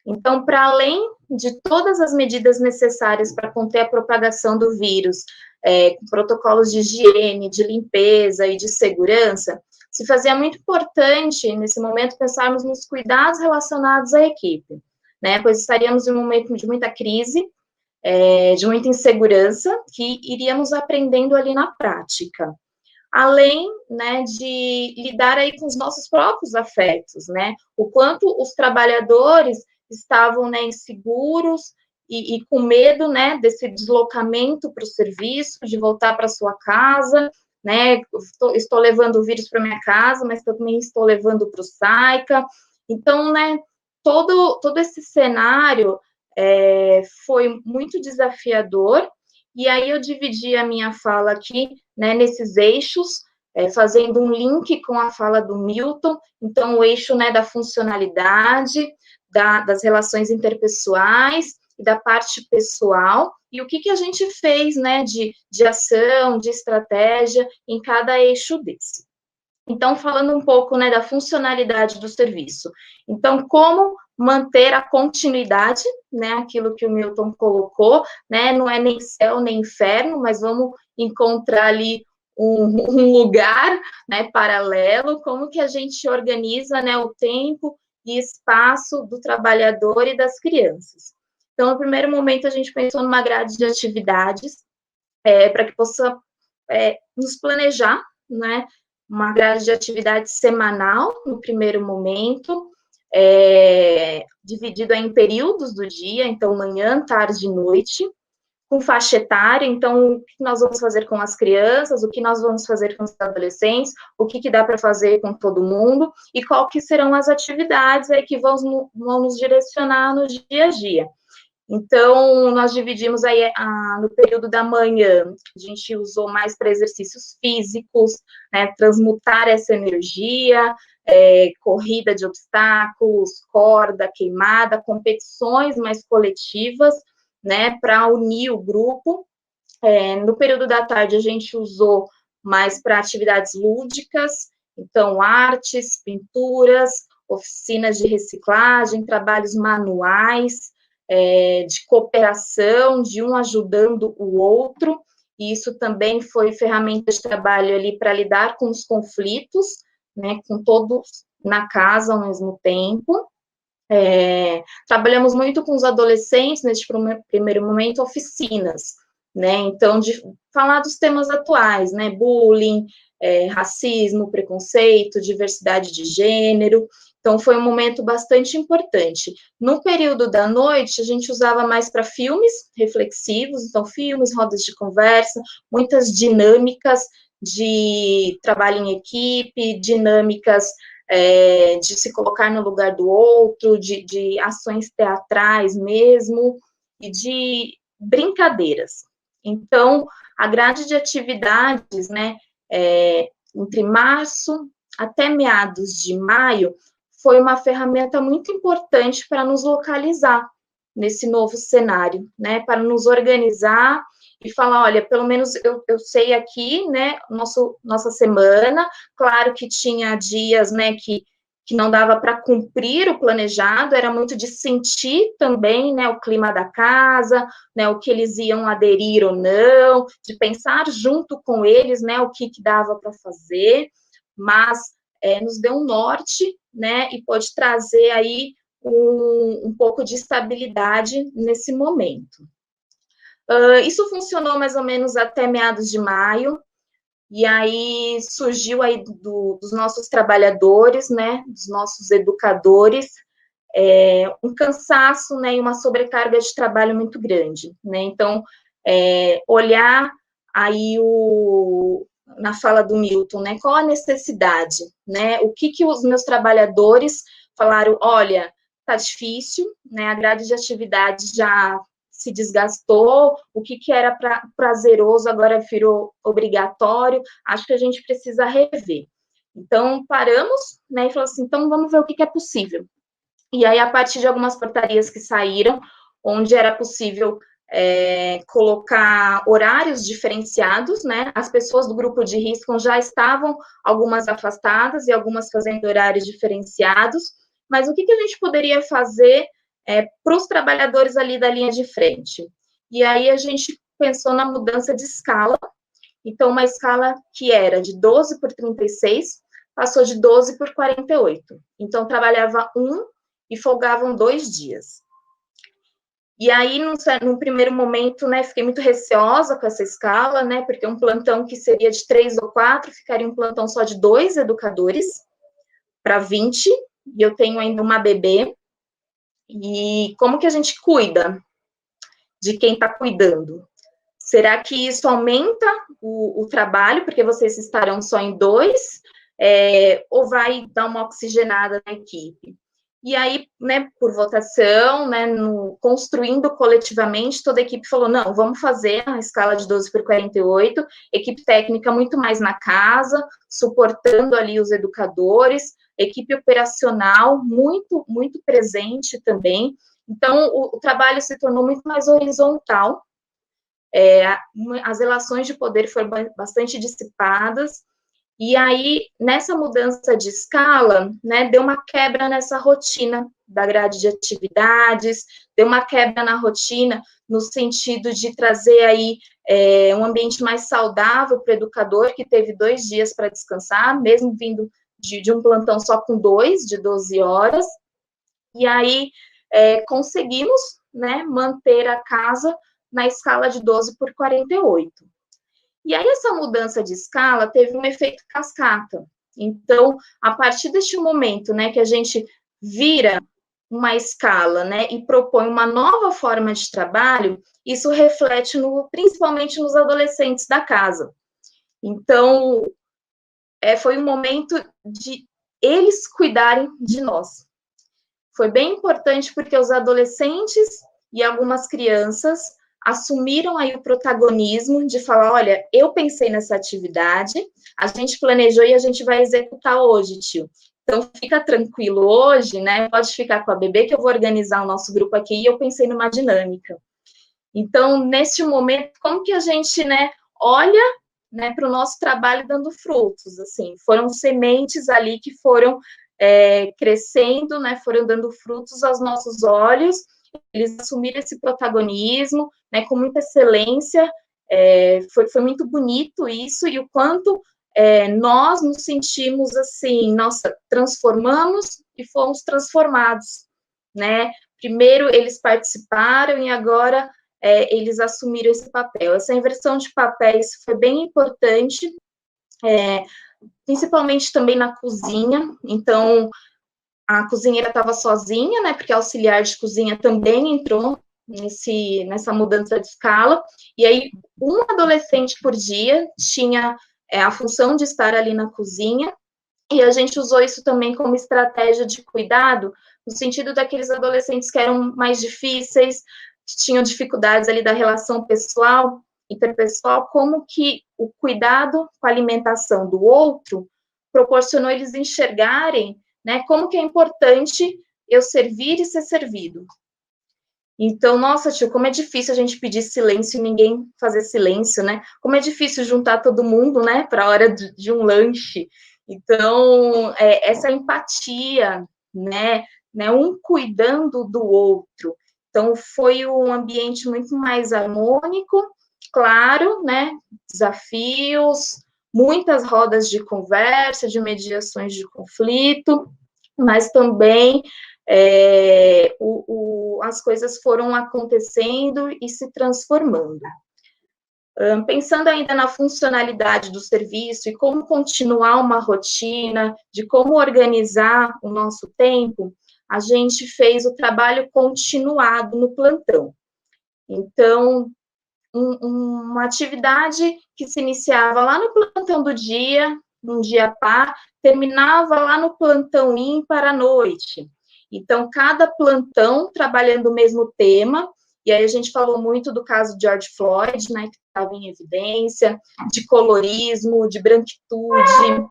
Então, para além de todas as medidas necessárias para conter a propagação do vírus, com protocolos de higiene, de limpeza e de segurança, se fazia muito importante, nesse momento, pensarmos nos cuidados relacionados à equipe, né, pois estaríamos em um momento de muita crise, de muita insegurança, que iríamos aprendendo ali na prática. Além, né, de lidar aí com os nossos próprios afetos, né, o quanto os trabalhadores estavam, né, inseguros e com medo, né, desse deslocamento para o serviço, de voltar para sua casa, né, estou levando o vírus para minha casa, mas também estou levando para o SAICA. Então, né, todo esse cenário foi muito desafiador, e aí eu dividi a minha fala aqui, né, nesses eixos, fazendo um link com a fala do Milton. Então, o eixo, né, da funcionalidade, das relações interpessoais e da parte pessoal, e o que a gente fez, né, de ação, de estratégia em cada eixo desse. Então, falando um pouco, né, da funcionalidade do serviço. Então, como manter a continuidade, né, aquilo que o Milton colocou, né, não é nem céu nem inferno, mas vamos encontrar ali um lugar, né, paralelo, como que a gente organiza, né, o tempo e espaço do trabalhador e das crianças. Então, no primeiro momento, a gente pensou numa grade de atividades, para que possa nos planejar, né, uma grade de atividade semanal, no primeiro momento, dividido em períodos do dia, então, manhã, tarde e noite, com faixa etária, então, o que nós vamos fazer com as crianças, o que nós vamos fazer com os adolescentes, o que dá para fazer com todo mundo, e qual que serão as atividades aí que vão nos direcionar no dia a dia. Então, nós dividimos aí no período da manhã, a gente usou mais para exercícios físicos, né, transmutar essa energia, corrida de obstáculos, corda, queimada, competições mais coletivas, né, para unir o grupo. No período da tarde, a gente usou mais para atividades lúdicas, então, artes, pinturas, oficinas de reciclagem, trabalhos manuais, de cooperação, de um ajudando o outro, e isso também foi ferramenta de trabalho ali para lidar com os conflitos, né, com todos na casa ao mesmo tempo. Trabalhamos muito com os adolescentes, neste primeiro momento, oficinas, né, então, de falar dos temas atuais, né, bullying, racismo, preconceito, diversidade de gênero. Então, foi um momento bastante importante. No período da noite, a gente usava mais para filmes reflexivos, então, filmes, rodas de conversa, muitas dinâmicas de trabalho em equipe, dinâmicas de se colocar no lugar do outro, de ações teatrais mesmo, e de brincadeiras. Então, a grade de atividades, né, entre março até meados de maio, foi uma ferramenta muito importante para nos localizar nesse novo cenário, né, para nos organizar e falar, olha, pelo menos eu sei aqui, né, nossa semana, claro que tinha dias, né, que não dava para cumprir o planejado, era muito de sentir também, né, o clima da casa, né, o que eles iam aderir ou não, de pensar junto com eles, né, o que dava para fazer, mas nos deu um norte, né, e pode trazer aí um pouco de estabilidade nesse momento. Isso funcionou mais ou menos até meados de maio, e aí surgiu aí dos nossos trabalhadores, né, dos nossos educadores, um cansaço, né, e uma sobrecarga de trabalho muito grande, né, então, olhar aí na fala do Milton, né, qual a necessidade, né, o que os meus trabalhadores falaram, olha, tá difícil, né, a grade de atividade já se desgastou, o que era prazeroso agora virou obrigatório, acho que a gente precisa rever. Então, paramos, né, e falamos assim, então vamos ver o que é possível. E aí, a partir de algumas portarias que saíram, onde era possível colocar horários diferenciados, né? As pessoas do grupo de risco já estavam, algumas afastadas e algumas fazendo horários diferenciados, mas o que a gente poderia fazer para os trabalhadores ali da linha de frente? E aí a gente pensou na mudança de escala. Então, uma escala que era de 12 por 36, passou de 12 por 48. Então, trabalhava 1 e folgavam 2 dias. E aí, num primeiro momento, né, fiquei muito receosa com essa escala, né, porque um plantão que seria de 3 ou 4, ficaria um plantão só de 2 educadores para 20, e eu tenho ainda uma bebê. E como que a gente cuida de quem está cuidando? Será que isso aumenta o trabalho, porque vocês estarão só em 2, ou vai dar uma oxigenada na equipe? E aí, né, por votação, né, construindo coletivamente, toda a equipe falou, não, vamos fazer a escala de 12 por 48, equipe técnica muito mais na casa, suportando ali os educadores, equipe operacional muito, muito presente também. Então, o trabalho se tornou muito mais horizontal, as relações de poder foram bastante dissipadas, e aí, nessa mudança de escala, né, deu uma quebra nessa rotina da grade de atividades, deu uma quebra na rotina no sentido de trazer aí um ambiente mais saudável para o educador, que teve 2 dias para descansar, mesmo vindo de um plantão só com 2, de 12 horas, e aí conseguimos, né, manter a casa na escala de 12 por 48. E aí, essa mudança de escala teve um efeito cascata. Então, a partir deste momento, né, que a gente vira uma escala, né, e propõe uma nova forma de trabalho, isso reflete principalmente nos adolescentes da casa. Então, foi um momento de eles cuidarem de nós. Foi bem importante porque os adolescentes e algumas crianças assumiram aí o protagonismo de falar, olha, eu pensei nessa atividade, a gente planejou e a gente vai executar hoje, tio. Então, fica tranquilo hoje, né, pode ficar com a bebê que eu vou organizar o nosso grupo aqui e eu pensei numa dinâmica. Então, neste momento, como que a gente, né, olha, né, para o nosso trabalho dando frutos, assim, foram sementes ali que foram crescendo, né, foram dando frutos aos nossos olhos, eles assumiram esse protagonismo, né, com muita excelência, foi muito bonito isso, e o quanto nós nos sentimos assim, nossa, transformamos e fomos transformados, né, primeiro eles participaram e agora eles assumiram esse papel. Essa inversão de papéis foi bem importante, principalmente também na cozinha, então a cozinheira estava sozinha, né, porque a auxiliar de cozinha também entrou nessa mudança de escala, e aí um adolescente por dia tinha a função de estar ali na cozinha, e a gente usou isso também como estratégia de cuidado, no sentido daqueles adolescentes que eram mais difíceis, que tinham dificuldades ali da relação pessoal, interpessoal, como que o cuidado com a alimentação do outro proporcionou eles enxergarem, né, como que é importante eu servir e ser servido. Então, nossa, tio, como é difícil a gente pedir silêncio e ninguém fazer silêncio, né? Como é difícil juntar todo mundo, né, para a hora de um lanche. Então, essa empatia, né, um cuidando do outro. Então, foi um ambiente muito mais harmônico, claro, né, desafios, muitas rodas de conversa, de mediações de conflito, mas também as coisas foram acontecendo e se transformando. Pensando ainda na funcionalidade do serviço e como continuar uma rotina, de como organizar o nosso tempo, a gente fez o trabalho continuado no plantão. Então, uma atividade que se iniciava lá no plantão do dia, num dia par, terminava lá no plantão ímpar à noite. Então, cada plantão trabalhando o mesmo tema, e aí a gente falou muito do caso de George Floyd, né, que estava em evidência, de colorismo, de branquitude,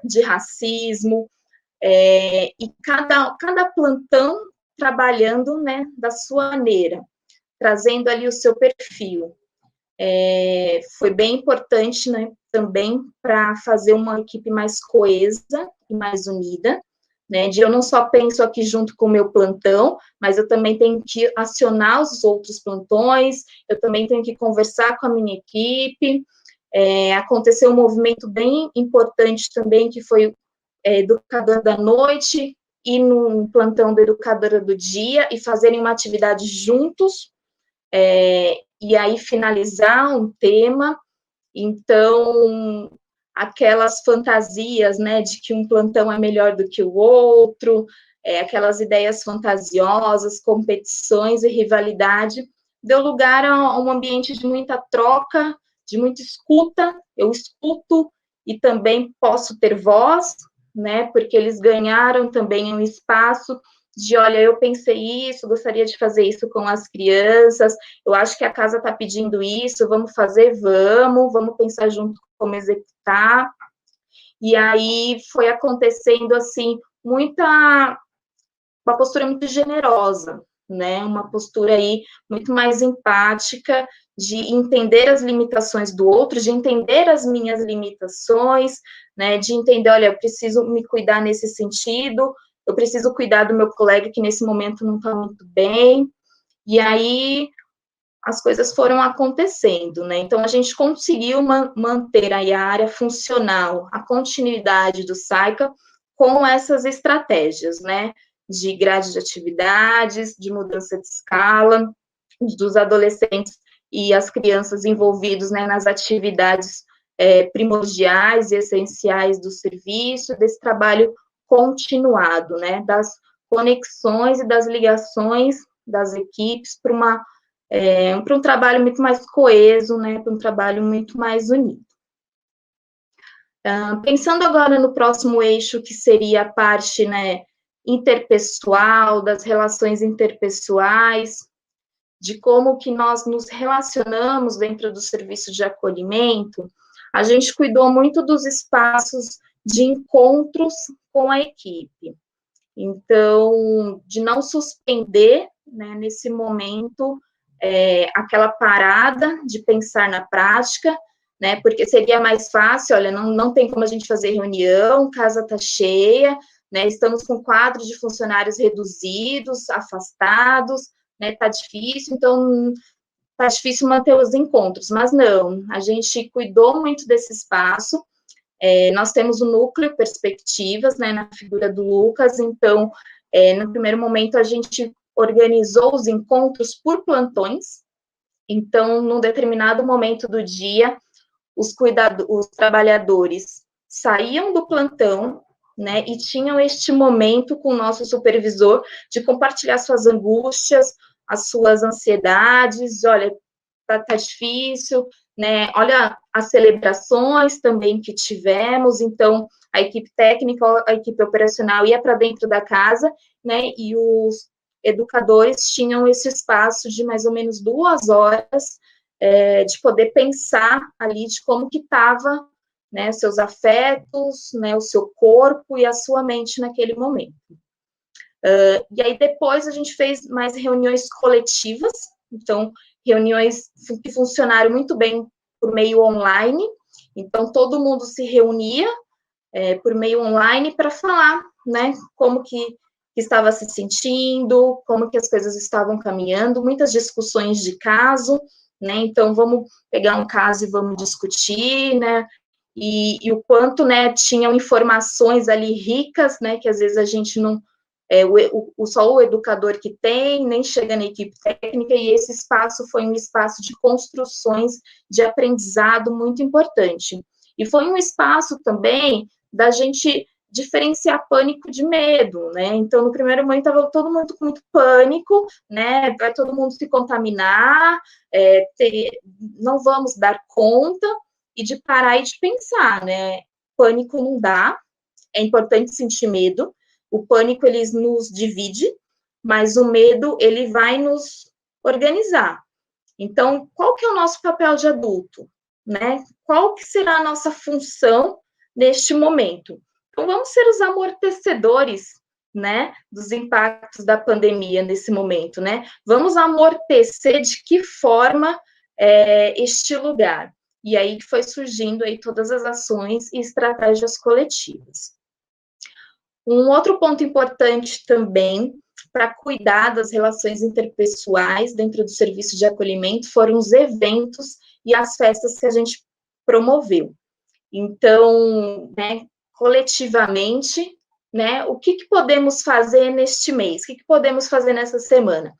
de racismo, e cada plantão trabalhando, né, da sua maneira. trazendo ali o seu perfil. Foi bem importante, né, também para fazer uma equipe mais coesa e mais unida, né, eu não só penso aqui junto com o meu plantão, mas eu também tenho que acionar os outros plantões, eu também tenho que conversar com a minha equipe. Aconteceu um movimento bem importante também, que foi educador da noite e no plantão da educadora do dia e fazerem uma atividade juntos, e aí finalizar um tema. Então, aquelas fantasias, né, de que um plantão é melhor do que o outro, aquelas ideias fantasiosas, competições e rivalidade, deu lugar a um ambiente de muita troca, de muita escuta. Eu escuto e também posso ter voz, né, porque eles ganharam também um espaço de, olha, eu pensei isso, gostaria de fazer isso com as crianças, eu acho que a casa está pedindo isso, vamos fazer, vamos pensar junto como executar. E aí foi acontecendo, assim, uma postura muito generosa, né, uma postura aí muito mais empática, de entender as limitações do outro, de entender as minhas limitações, né, de entender, olha, eu preciso me cuidar nesse sentido, eu preciso cuidar do meu colega que nesse momento não está muito bem, e aí as coisas foram acontecendo, né, então a gente conseguiu manter aí a área funcional, a continuidade do SAICA com essas estratégias, né, de grade de atividades, de mudança de escala, dos adolescentes e as crianças envolvidos, né, nas atividades primordiais e essenciais do serviço, desse trabalho continuado, né, das conexões e das ligações das equipes para um trabalho muito mais coeso, né, para um trabalho muito mais unido. Pensando agora no próximo eixo, que seria a parte, né, interpessoal, das relações interpessoais, de como que nós nos relacionamos dentro do serviço de acolhimento, a gente cuidou muito dos espaços de encontros com a equipe. Então, de não suspender, né, nesse momento, aquela parada de pensar na prática, né, porque seria mais fácil, olha, não tem como a gente fazer reunião, casa está cheia, né, estamos com quadro de funcionários reduzidos, afastados, né, tá difícil, então tá difícil manter os encontros, mas não, a gente cuidou muito desse espaço. Nós temos o núcleo Perspectivas, né, na figura do Lucas, então, no primeiro momento, a gente organizou os encontros por plantões, então, num determinado momento do dia, os trabalhadores saíam do plantão, né, e tinham este momento com o nosso supervisor de compartilhar suas angústias, as suas ansiedades, olha, tá difícil, né, olha as celebrações também que tivemos, então, a equipe técnica, a equipe operacional ia para dentro da casa, né, e os educadores tinham esse espaço de mais ou menos 2 horas, de poder pensar ali de como que estava, né, seus afetos, né, o seu corpo e a sua mente naquele momento. E aí depois a gente fez mais reuniões coletivas, então reuniões que funcionaram muito bem por meio online, então todo mundo se reunia por meio online para falar, né, como que estava se sentindo, como que as coisas estavam caminhando, muitas discussões de caso, né, então vamos pegar um caso e vamos discutir, né, e o quanto, né, tinham informações ali ricas, né, que às vezes a gente não, só o educador que tem, nem chega na equipe técnica, e esse espaço foi um espaço de construções de aprendizado muito importante. E foi um espaço também da gente diferenciar pânico de medo, né, então no primeiro momento estava todo mundo com muito pânico, né, vai todo mundo se contaminar, não vamos dar conta, e de parar e de pensar, né, pânico não dá, é importante sentir medo, o pânico, ele nos divide, mas o medo, ele vai nos organizar. Então, qual que é o nosso papel de adulto, né? Qual que será a nossa função neste momento? Então, vamos ser os amortecedores, né, dos impactos da pandemia nesse momento, né? Vamos amortecer de que forma este lugar. E aí foi surgindo aí todas as ações e estratégias coletivas. Um outro ponto importante também para cuidar das relações interpessoais dentro do serviço de acolhimento foram os eventos e as festas que a gente promoveu. Então, né, coletivamente, né, o que podemos fazer neste mês? O que podemos fazer nessa semana?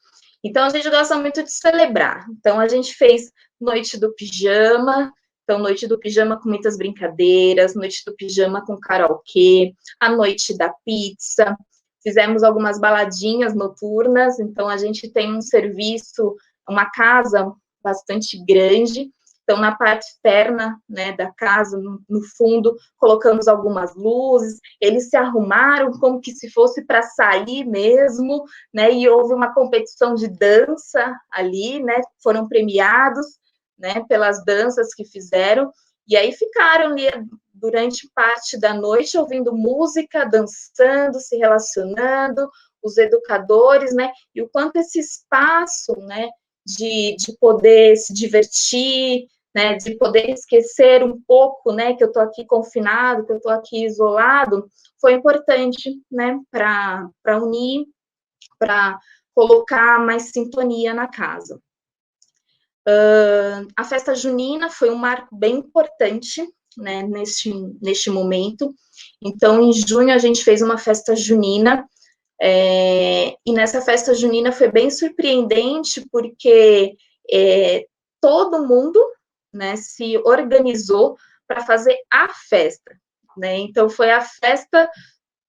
Então, a gente gosta muito de celebrar. Então, a gente fez Noite do Pijama, então, Noite do Pijama com muitas brincadeiras, Noite do Pijama com karaokê, a Noite da Pizza, fizemos algumas baladinhas noturnas, então, a gente tem um serviço, uma casa bastante grande, então, na parte externa, né, da casa, no fundo, colocamos algumas luzes, eles se arrumaram como que se fosse para sair mesmo, né, e houve uma competição de dança ali, né, foram premiados, né, pelas danças que fizeram, e aí ficaram ali durante parte da noite ouvindo música, dançando, se relacionando, os educadores, né, e o quanto esse espaço, né, de poder se divertir, né, de poder esquecer um pouco, né, que eu estou aqui confinado, que eu estou aqui isolado, foi importante, né, para unir, para colocar mais sintonia na casa. A festa junina foi um marco bem importante, né, neste momento. Então, em junho, a gente fez uma festa junina, e nessa festa junina foi bem surpreendente, porque todo mundo, né, se organizou para fazer a festa, né? Então, foi a festa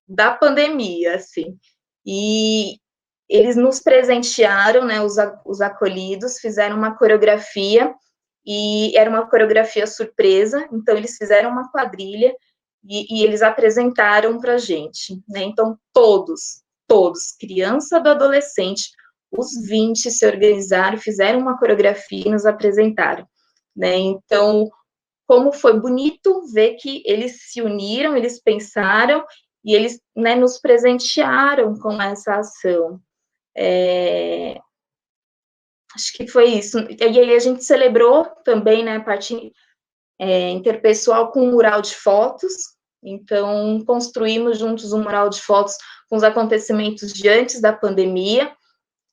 da pandemia, assim. E eles nos presentearam, né, os acolhidos, fizeram uma coreografia, e era uma coreografia surpresa, então eles fizeram uma quadrilha, e eles apresentaram para a gente, né? Então, todos, criança do adolescente, os 20 se organizaram, fizeram uma coreografia e nos apresentaram, né? Então, como foi bonito ver que eles se uniram, eles pensaram, e eles, né, nos presentearam com essa ação. Acho que foi isso. E aí a gente celebrou também, né, a parte interpessoal com um mural de fotos. Então, construímos juntos um mural de fotos com os acontecimentos de antes da pandemia,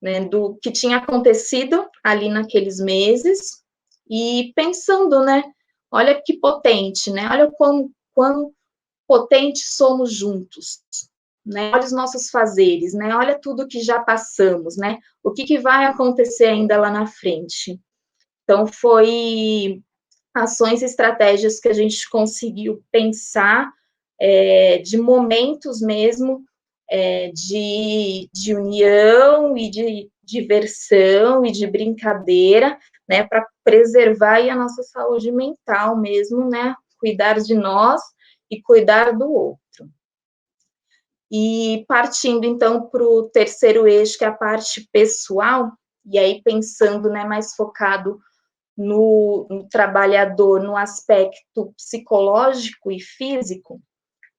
né, do que tinha acontecido ali naqueles meses, e pensando, né, olha que potente, né, olha quão potentes somos juntos, né, olha os nossos fazeres, né, olha tudo que já passamos, né, o que vai acontecer ainda lá na frente. Então, foi ações e estratégias que a gente conseguiu pensar, de momentos mesmo, de união e de diversão e de brincadeira, né, para preservar aí a nossa saúde mental mesmo, né, cuidar de nós e cuidar do outro. E partindo, então, para o terceiro eixo, que é a parte pessoal, e aí pensando, né, mais focado no trabalhador, no aspecto psicológico e físico,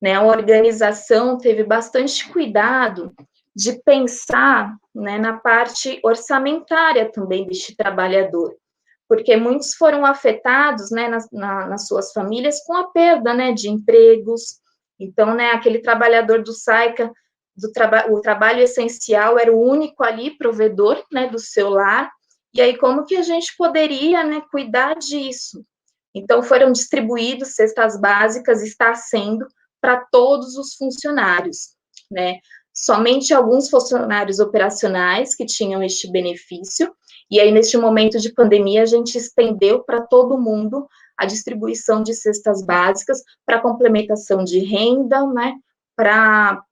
né, a organização teve bastante cuidado de pensar, né, na parte orçamentária também deste trabalhador, porque muitos foram afetados, né, nas suas famílias com a perda, né, de empregos. Então, né, aquele trabalhador do SAICA, o trabalho essencial era o único ali provedor, né, do seu lar. E aí, como que a gente poderia, né, cuidar disso? Então, foram distribuídos cestas básicas, está sendo para todos os funcionários, né? Somente alguns funcionários operacionais que tinham este benefício, e aí, neste momento de pandemia, a gente estendeu para todo mundo a distribuição de cestas básicas para complementação de renda, né? Para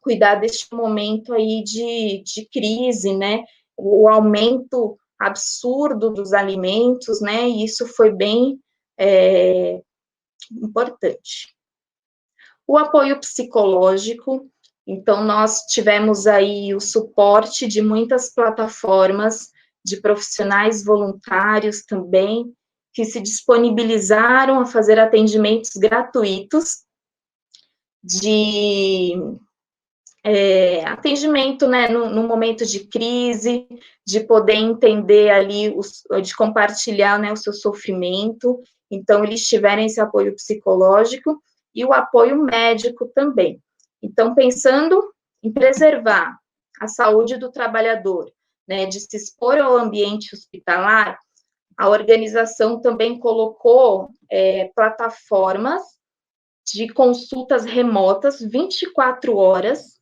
cuidar deste momento aí de crise, né? O aumento absurdo dos alimentos, né? E isso foi bem importante. O apoio psicológico, então nós tivemos aí o suporte de muitas plataformas de profissionais voluntários também, que se disponibilizaram a fazer atendimentos gratuitos de atendimento, né, no momento de crise, de poder entender ali, de compartilhar, né, o seu sofrimento. Então, eles tiverem esse apoio psicológico e o apoio médico também. Então, pensando em preservar a saúde do trabalhador, né, de se expor ao ambiente hospitalar, a organização também colocou plataformas de consultas remotas 24 horas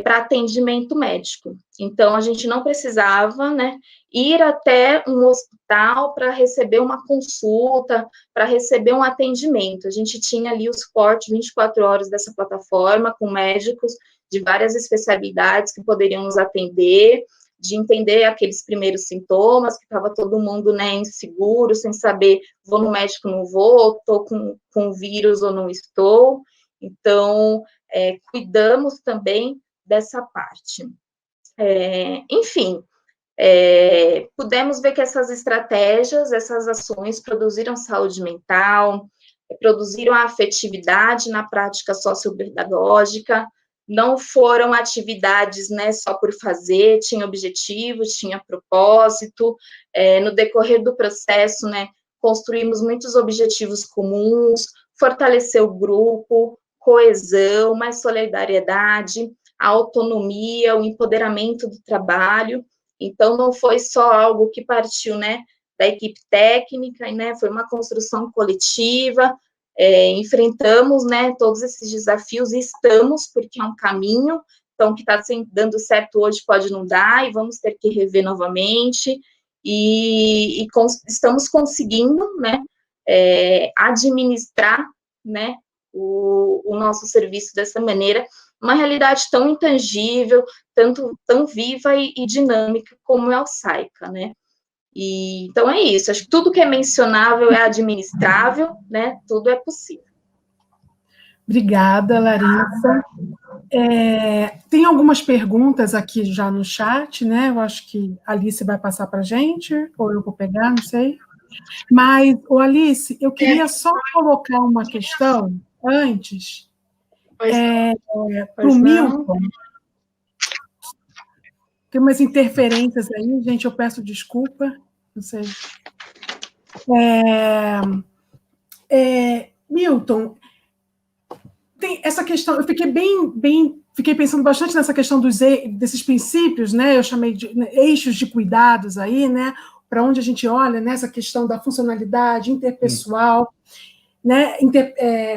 para atendimento médico. Então, a gente não precisava, né, ir até um hospital para receber uma consulta, para receber um atendimento. A gente tinha ali o suporte 24 horas dessa plataforma, com médicos de várias especialidades que poderiam nos atender, de entender aqueles primeiros sintomas, que estava todo mundo, né, inseguro, sem saber, vou no médico, não vou, estou com vírus ou não estou. Então, cuidamos também dessa parte. Enfim, pudemos ver que essas estratégias, essas ações produziram saúde mental, produziram a afetividade na prática sociopedagógica, não foram atividades, né, só por fazer, tinha objetivo, tinha propósito. No decorrer do processo, né, construímos muitos objetivos comuns, fortalecer o grupo, coesão, mais solidariedade, a autonomia, o empoderamento do trabalho. Então, não foi só algo que partiu, né, da equipe técnica, né, foi uma construção coletiva, enfrentamos, né, todos esses desafios e estamos, porque é um caminho, então, que está dando certo hoje pode não dar, e vamos ter que rever novamente, e estamos conseguindo, né, administrar, né, o nosso serviço dessa maneira, uma realidade tão intangível, tão viva e dinâmica como é o SAICA, né? Então é isso, acho que tudo que é mencionável é administrável, né? Tudo é possível. Obrigada, Larissa. Tem algumas perguntas aqui já no chat, né? Eu acho que a Alice vai passar para a gente, ou eu vou pegar, não sei. Mas, Alice, eu queria só colocar uma questão antes para o Milton. Tem umas interferências aí, gente, eu peço desculpa, não sei. Milton, tem essa questão, eu fiquei pensando bastante nessa questão desses princípios, né? Eu chamei de eixos de cuidados aí, né? Para onde a gente olha, né? Essa questão da funcionalidade interpessoal, né?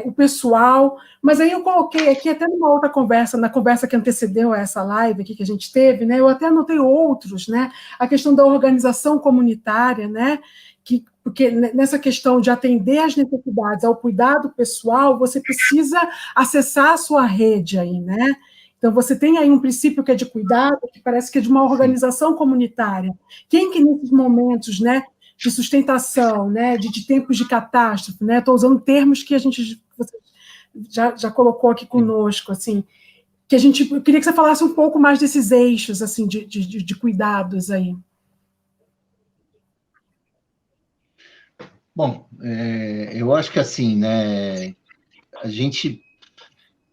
O pessoal, mas aí eu coloquei aqui até numa outra conversa, na conversa que antecedeu essa live aqui que a gente teve, né? Eu até anotei outros, né? A questão da organização comunitária, né? Porque nessa questão de atender às necessidades, ao cuidado pessoal, você precisa acessar a sua rede aí, né? Então, você tem aí um princípio que é de cuidado, que parece que é de uma organização comunitária. Quem que nesses momentos, né, de sustentação, né, de tempos de catástrofe, né? Estou usando termos que você já colocou aqui conosco, assim, que eu queria que você falasse um pouco mais desses eixos, assim, de cuidados aí. Bom, eu acho que assim, né,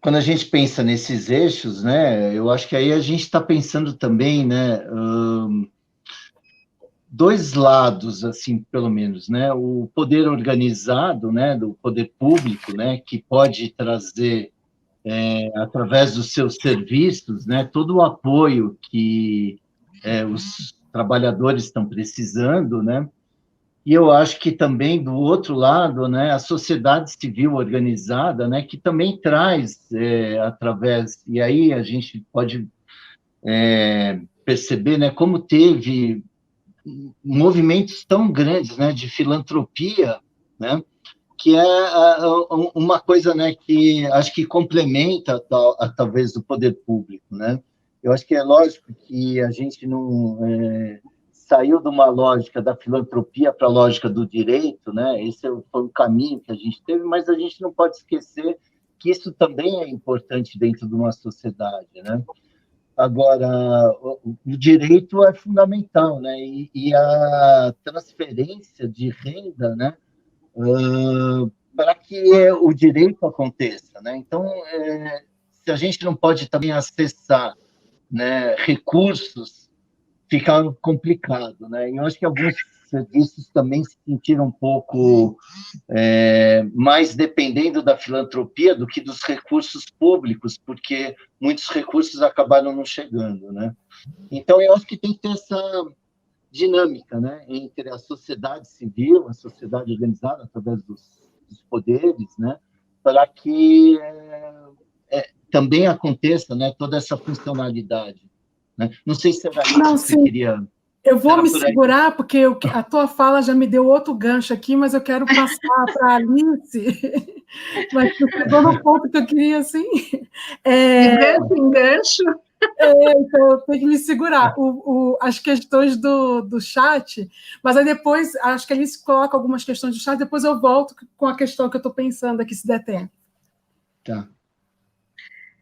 quando a gente pensa nesses eixos, né, eu acho que aí a gente está pensando também, né, dois lados, assim, pelo menos, né, o poder organizado, né, do poder público, né, que pode trazer, através dos seus serviços, né, todo o apoio que os trabalhadores estão precisando, né. E eu acho que também, do outro lado, né, a sociedade civil organizada, né, que também traz, através... E aí a gente pode perceber, né, como teve movimentos tão grandes, né, de filantropia, né, que é uma coisa, né, que acho que complementa, talvez, do poder público, né. Eu acho que é lógico que a gente não... saiu de uma lógica da filantropia para a lógica do direito, né? Esse foi o caminho que a gente teve, mas a gente não pode esquecer que isso também é importante dentro de uma sociedade, né? Agora, o direito é fundamental, né? E a transferência de renda, né? Para que o direito aconteça, né? Então, se a gente não pode também acessar, né, recursos, fica complicado, né? E eu acho que alguns serviços também se sentiram um pouco mais dependendo da filantropia do que dos recursos públicos, porque muitos recursos acabaram não chegando, né? Então, eu acho que tem que ter essa dinâmica, né, entre a sociedade civil, a sociedade organizada, através dos poderes, né, para que também aconteça, né, toda essa funcionalidade. Né? Não sei se era isso que você queria... Eu vou me segurar, porque a tua fala já me deu outro gancho aqui, mas eu quero passar para a Alice, mas tu chegou no ponto que eu queria, assim... Engancho. Então eu tenho que me segurar. As questões do chat, mas aí depois, acho que a Alice coloca algumas questões do chat, depois eu volto com a questão que eu estou pensando aqui, se der tempo. Tá.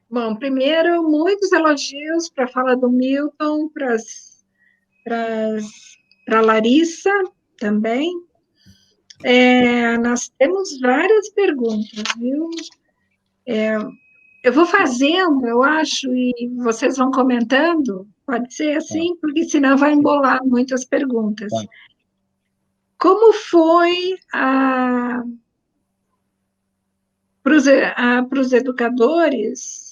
Bom, primeiro, muitos elogios para a fala do Milton, para Larissa também. Nós temos várias perguntas, viu? Eu vou fazendo, eu acho, e vocês vão comentando, pode ser assim, porque senão vai embolar muitas perguntas. Como foi para os educadores?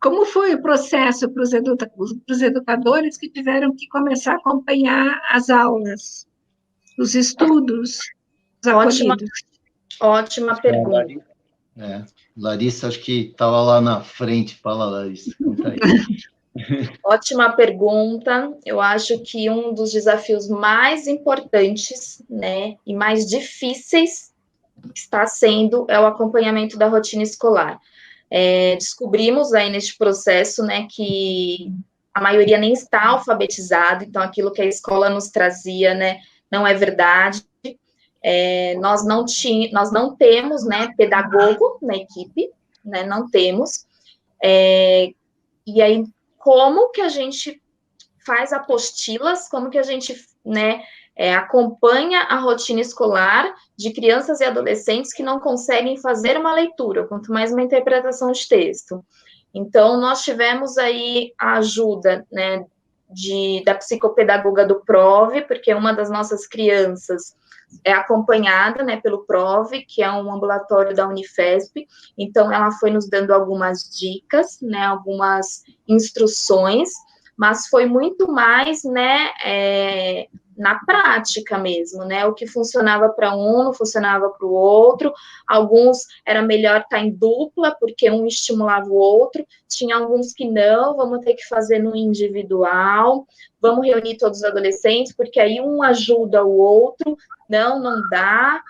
Como foi o processo para os educadores que tiveram que começar a acompanhar as aulas, os estudos, os acolhidos? Ótima pergunta. Larissa, acho que estava lá na frente. Fala, Larissa. Conta aí. Ótima pergunta. Eu acho que um dos desafios mais importantes, né, e mais difíceis está sendo o acompanhamento da rotina escolar. Descobrimos aí neste processo, né, que a maioria nem está alfabetizada, então aquilo que a escola nos trazia, né, não é verdade. Nós não temos, né, pedagogo na equipe, né, não temos. E aí, como que a gente faz apostilas, como que a gente, né, acompanha a rotina escolar de crianças e adolescentes que não conseguem fazer uma leitura, quanto mais uma interpretação de texto. Então, nós tivemos aí a ajuda, né, da psicopedagoga do PROV, porque uma das nossas crianças é acompanhada, né, pelo PROV, que é um ambulatório da Unifesp, então ela foi nos dando algumas dicas, né, algumas instruções, mas foi muito mais, né, na prática mesmo, né, o que funcionava para um não funcionava para o outro, alguns era melhor estar em dupla, porque um estimulava o outro, tinha alguns que não, vamos ter que fazer no individual, vamos reunir todos os adolescentes, porque aí um ajuda o outro, não dá,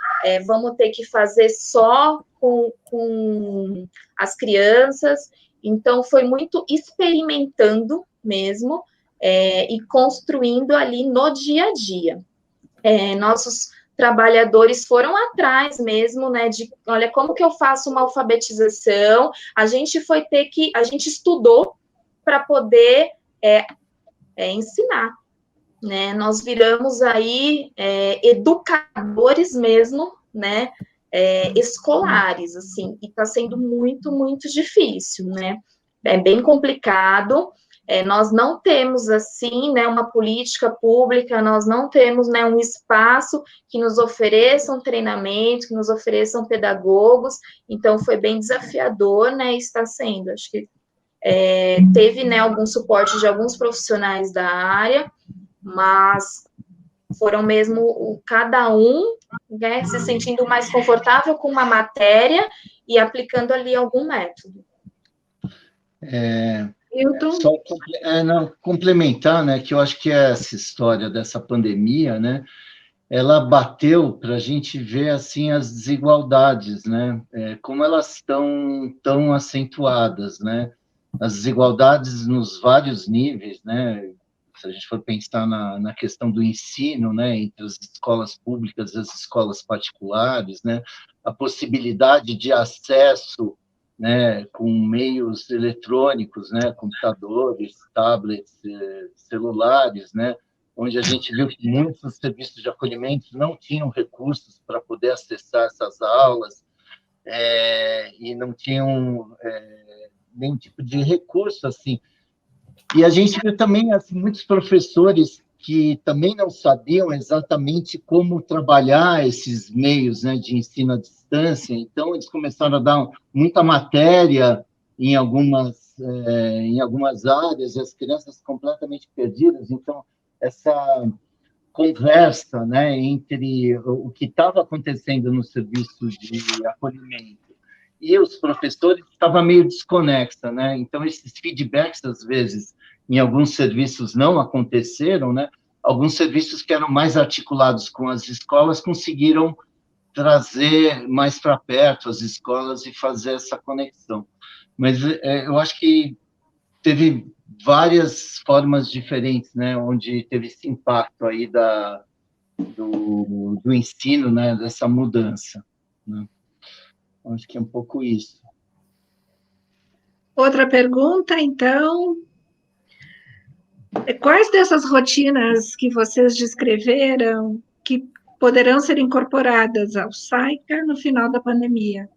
vamos ter que fazer só com as crianças, então foi muito experimentando mesmo, e construindo ali no dia a dia. Nossos trabalhadores foram atrás mesmo, né, de, olha, como que eu faço uma alfabetização, a gente estudou para poder ensinar, né, nós viramos aí educadores mesmo, né, escolares, assim, e está sendo muito, muito difícil, né, é bem complicado. Nós não temos, assim, né, uma política pública, nós não temos, né, um espaço que nos ofereçam treinamento, que nos ofereçam pedagogos, então foi bem desafiador, né, está sendo, acho que teve, né, algum suporte de alguns profissionais da área, mas foram mesmo cada um, né, se sentindo mais confortável com uma matéria e aplicando ali algum método. Só complementar, né, que eu acho que essa história dessa pandemia, né, ela bateu para a gente ver assim as desigualdades, né, como elas estão tão acentuadas, né, as desigualdades nos vários níveis, né, se a gente for pensar na questão do ensino, né, entre as escolas públicas e as escolas particulares, né, a possibilidade de acesso, né, com meios eletrônicos, né, computadores, tablets, celulares, né, onde a gente viu que muitos serviços de acolhimento não tinham recursos para poder acessar essas aulas. e não tinham nenhum tipo de recurso, assim. E a gente viu também assim, muitos professores que também não sabiam exatamente como trabalhar esses meios, né, de ensino à distância, então eles começaram a dar muita matéria em algumas áreas, e as crianças completamente perdidas. Então, essa conversa, né, entre o que estava acontecendo no serviço de acolhimento e os professores estava meio desconexa, né? Então, esses feedbacks, às vezes, em alguns serviços não aconteceram, né? Alguns serviços que eram mais articulados com as escolas conseguiram trazer mais para perto as escolas e fazer essa conexão. Mas eu acho que teve várias formas diferentes, né? Onde teve esse impacto aí do ensino, né? Dessa mudança, né? Acho que é um pouco isso. Outra pergunta, então. Quais dessas rotinas que vocês descreveram que poderão ser incorporadas ao SAICA no final da pandemia?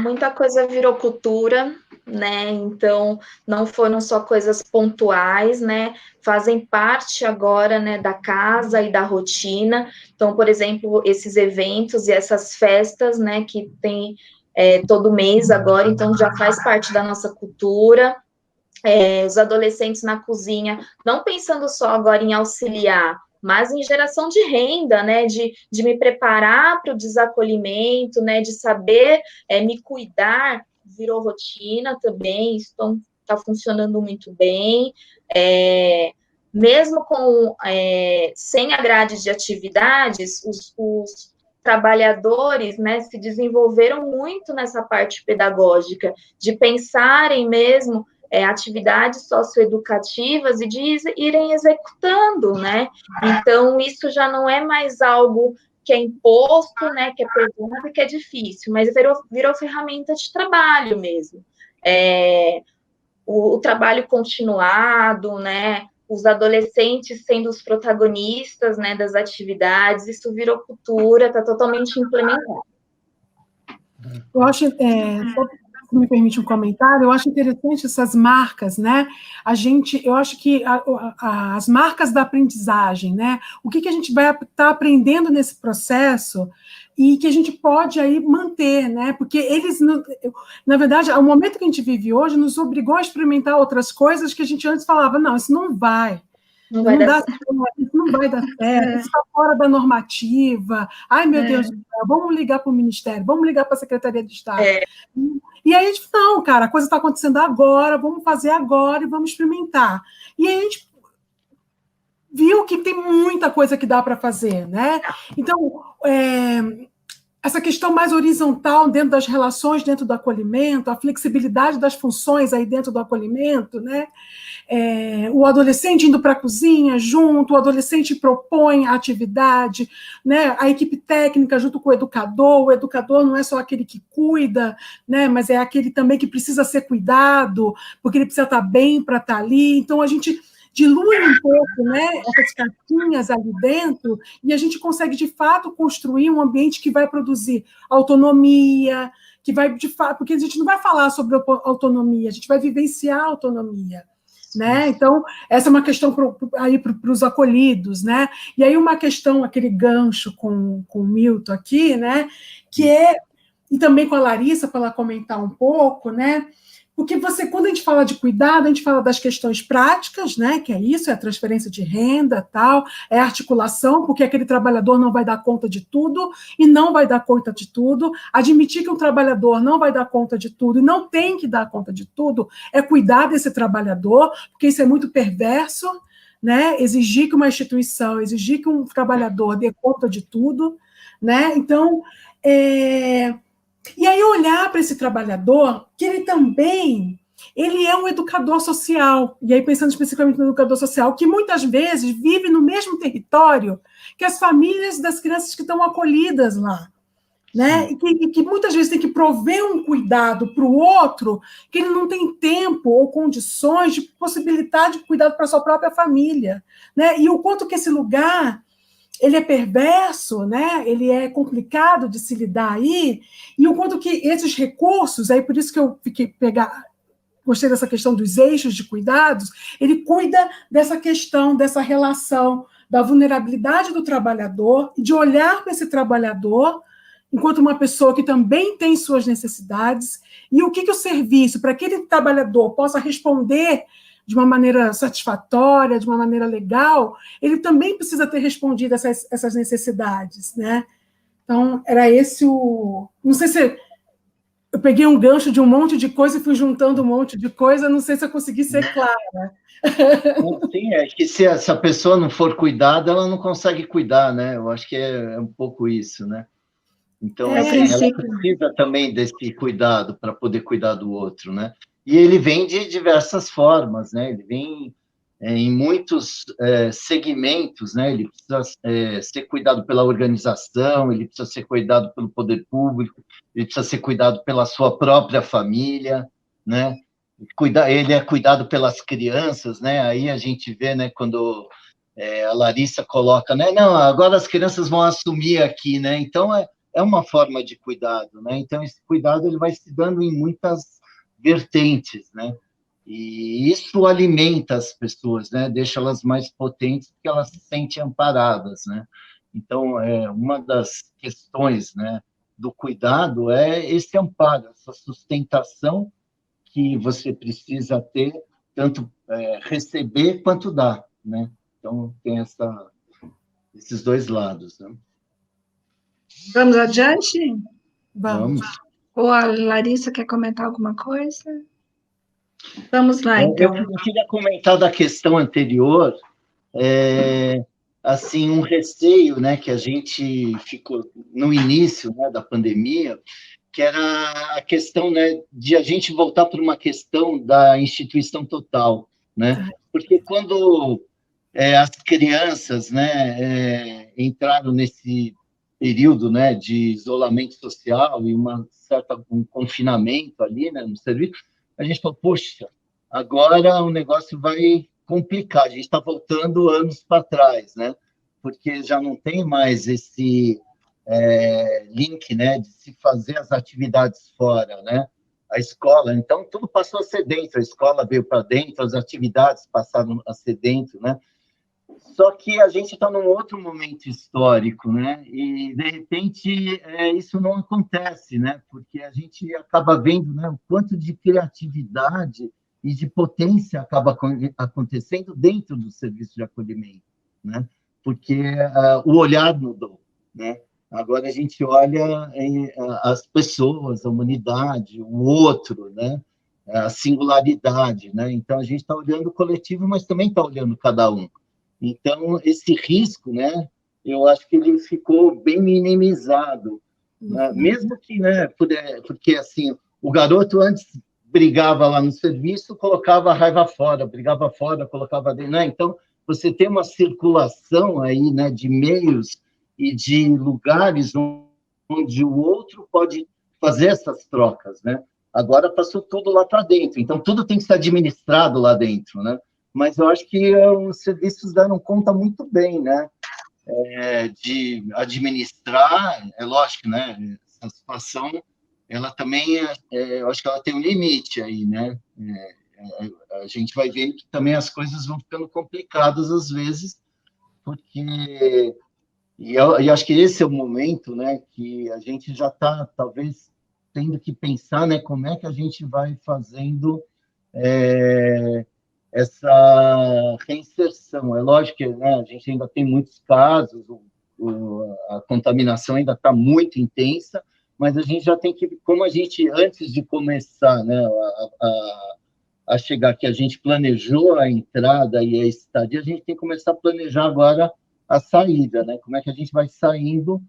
Muita coisa virou cultura, né? Então, não foram só coisas pontuais, né? Fazem parte agora, né, da casa e da rotina. Então, por exemplo, esses eventos e essas festas, né, que tem todo mês agora, então já faz parte da nossa cultura. Os adolescentes na cozinha, não pensando só agora em auxiliar, mas em geração de renda, né, de me preparar para o desacolhimento, né, de saber me cuidar, virou rotina também, isso está funcionando muito bem, mesmo sem a grade de atividades, os trabalhadores, né, se desenvolveram muito nessa parte pedagógica, de pensarem mesmo atividades socioeducativas e de irem executando, né? Então, isso já não é mais algo que é imposto, né, que é pesado e que é difícil, mas virou ferramenta de trabalho mesmo. O trabalho continuado, né, os adolescentes sendo os protagonistas, né, das atividades, isso virou cultura, está totalmente implementado. Eu acho, se me permite um comentário, eu acho interessante essas marcas, né? Eu acho que as marcas da aprendizagem, né? O que a gente vai estar aprendendo nesse processo e que a gente pode aí manter, né? Porque eles, na verdade, o momento que a gente vive hoje nos obrigou a experimentar outras coisas que a gente antes falava, não, isso não vai. Isso não vai dar certo, isso está fora da normativa. Ai, meu Deus do céu, vamos ligar para o Ministério, vamos ligar para a Secretaria de Estado. E aí a gente, não, cara, a coisa está acontecendo agora, vamos fazer agora e vamos experimentar. E aí a gente viu que tem muita coisa que dá para fazer, né? Então, essa questão mais horizontal dentro das relações, dentro do acolhimento, a flexibilidade das funções aí dentro do acolhimento, né? O adolescente indo para a cozinha junto, o adolescente propõe a atividade, né? A equipe técnica junto com o educador não é só aquele que cuida, né? Mas é aquele também que precisa ser cuidado, porque ele precisa estar bem para estar ali. Então, a gente dilui um pouco, né, essas caixinhas ali dentro e a gente consegue, de fato, construir um ambiente que vai produzir autonomia, que vai, de fato, porque a gente não vai falar sobre autonomia, a gente vai vivenciar autonomia, né? Então, essa é uma questão para os acolhidos, né? E aí uma questão, aquele gancho com o Milton aqui, né, que e também com a Larissa, para ela comentar um pouco, né? Porque quando a gente fala de cuidado, a gente fala das questões práticas, né? Que é isso, é a transferência de renda, tal, é a articulação, porque aquele trabalhador não vai dar conta de tudo e não vai dar conta de tudo. Admitir que um trabalhador não vai dar conta de tudo e não tem que dar conta de tudo é cuidar desse trabalhador, porque isso é muito perverso, né? Exigir que uma instituição, exigir que um trabalhador dê conta de tudo, né? Então, e aí olhar para esse trabalhador, que ele é um educador social, e aí pensando especificamente no educador social, que muitas vezes vive no mesmo território que as famílias das crianças que estão acolhidas lá, né? E que muitas vezes tem que prover um cuidado para o outro, que ele não tem tempo ou condições de possibilitar de cuidado para a sua própria família, né? E o quanto que esse lugar ele é perverso, né? Ele é complicado de se lidar aí, e o quanto que esses recursos, aí por isso que eu gostei dessa questão dos eixos de cuidados, ele cuida dessa questão, dessa relação da vulnerabilidade do trabalhador, de olhar para esse trabalhador enquanto uma pessoa que também tem suas necessidades, e o que o serviço, para que aquele trabalhador possa responder de uma maneira satisfatória, de uma maneira legal, ele também precisa ter respondido essas necessidades, né? Então, era esse o... Não sei se eu peguei um gancho de um monte de coisa e fui juntando um monte de coisa, não sei se eu consegui ser clara. Sim, é que se essa pessoa não for cuidada, ela não consegue cuidar, né? Eu acho que é um pouco isso, né? Então, ela precisa também desse cuidado para poder cuidar do outro, né? E ele vem de diversas formas, né? Ele vem em muitos segmentos, né? Ele precisa ser cuidado pela organização, ele precisa ser cuidado pelo poder público, ele precisa ser cuidado pela sua própria família, né? Ele é cuidado pelas crianças, né? Aí a gente vê, né? Quando a Larissa coloca, né? Não, agora as crianças vão assumir aqui, né? Então é uma forma de cuidado, né? Então esse cuidado ele vai se dando em muitas vertentes, né? E isso alimenta as pessoas, né? Deixa elas mais potentes porque elas se sentem amparadas, né? Então uma das questões, né, do cuidado é esse amparo, essa sustentação que você precisa ter, tanto receber quanto dar, né? Então tem esses dois lados, né? Vamos adiante? Vamos. Ou a Larissa quer comentar alguma coisa? Vamos lá, então. Eu queria comentar da questão anterior, assim, um receio, né, que a gente ficou no início, né, da pandemia, que era a questão, né, de a gente voltar para uma questão da instituição total, né? Porque quando as crianças, né, entraram nesse período, né, de isolamento social e um confinamento ali, né, no serviço, a gente falou, poxa, agora o negócio vai complicar, a gente está voltando anos para trás, né? Porque já não tem mais esse link, né, de se fazer as atividades fora, né? A escola, então tudo passou a ser dentro, a escola veio para dentro, as atividades passaram a ser dentro, né? Só que a gente está num outro momento histórico, né? E de repente isso não acontece, né? Porque a gente acaba vendo, né, o quanto de criatividade e de potência acaba acontecendo dentro do serviço de acolhimento, né? Porque o olhar mudou, né? Agora a gente olha as pessoas, a humanidade, o outro, né? A singularidade, né? Então a gente está olhando o coletivo, mas também está olhando cada um. Então esse risco, né? Eu acho que ele ficou bem minimizado, né? Mesmo que, né? Porque assim o garoto antes brigava lá no serviço, colocava a raiva fora, brigava fora, colocava dentro, né? Então você tem uma circulação aí, né? De meios e de lugares onde o outro pode fazer essas trocas, né? Agora passou tudo lá para dentro, então tudo tem que ser administrado lá dentro, né? Mas eu acho que os serviços deram conta muito bem, né? De administrar, é lógico, né? Essa situação, ela também, eu acho que ela tem um limite aí, né? A gente vai vendo que também as coisas vão ficando complicadas às vezes, porque e acho que esse é o momento, né, que a gente já está, talvez, tendo que pensar, né, como é que a gente vai fazendo essa reinserção. É lógico que, né, a gente ainda tem muitos casos, a contaminação ainda está muito intensa, mas a gente já tem que, como a gente, antes de começar, né, a chegar aqui, a gente planejou a entrada e a estadia, a gente tem que começar a planejar agora a saída, né? Como é que a gente vai saindo?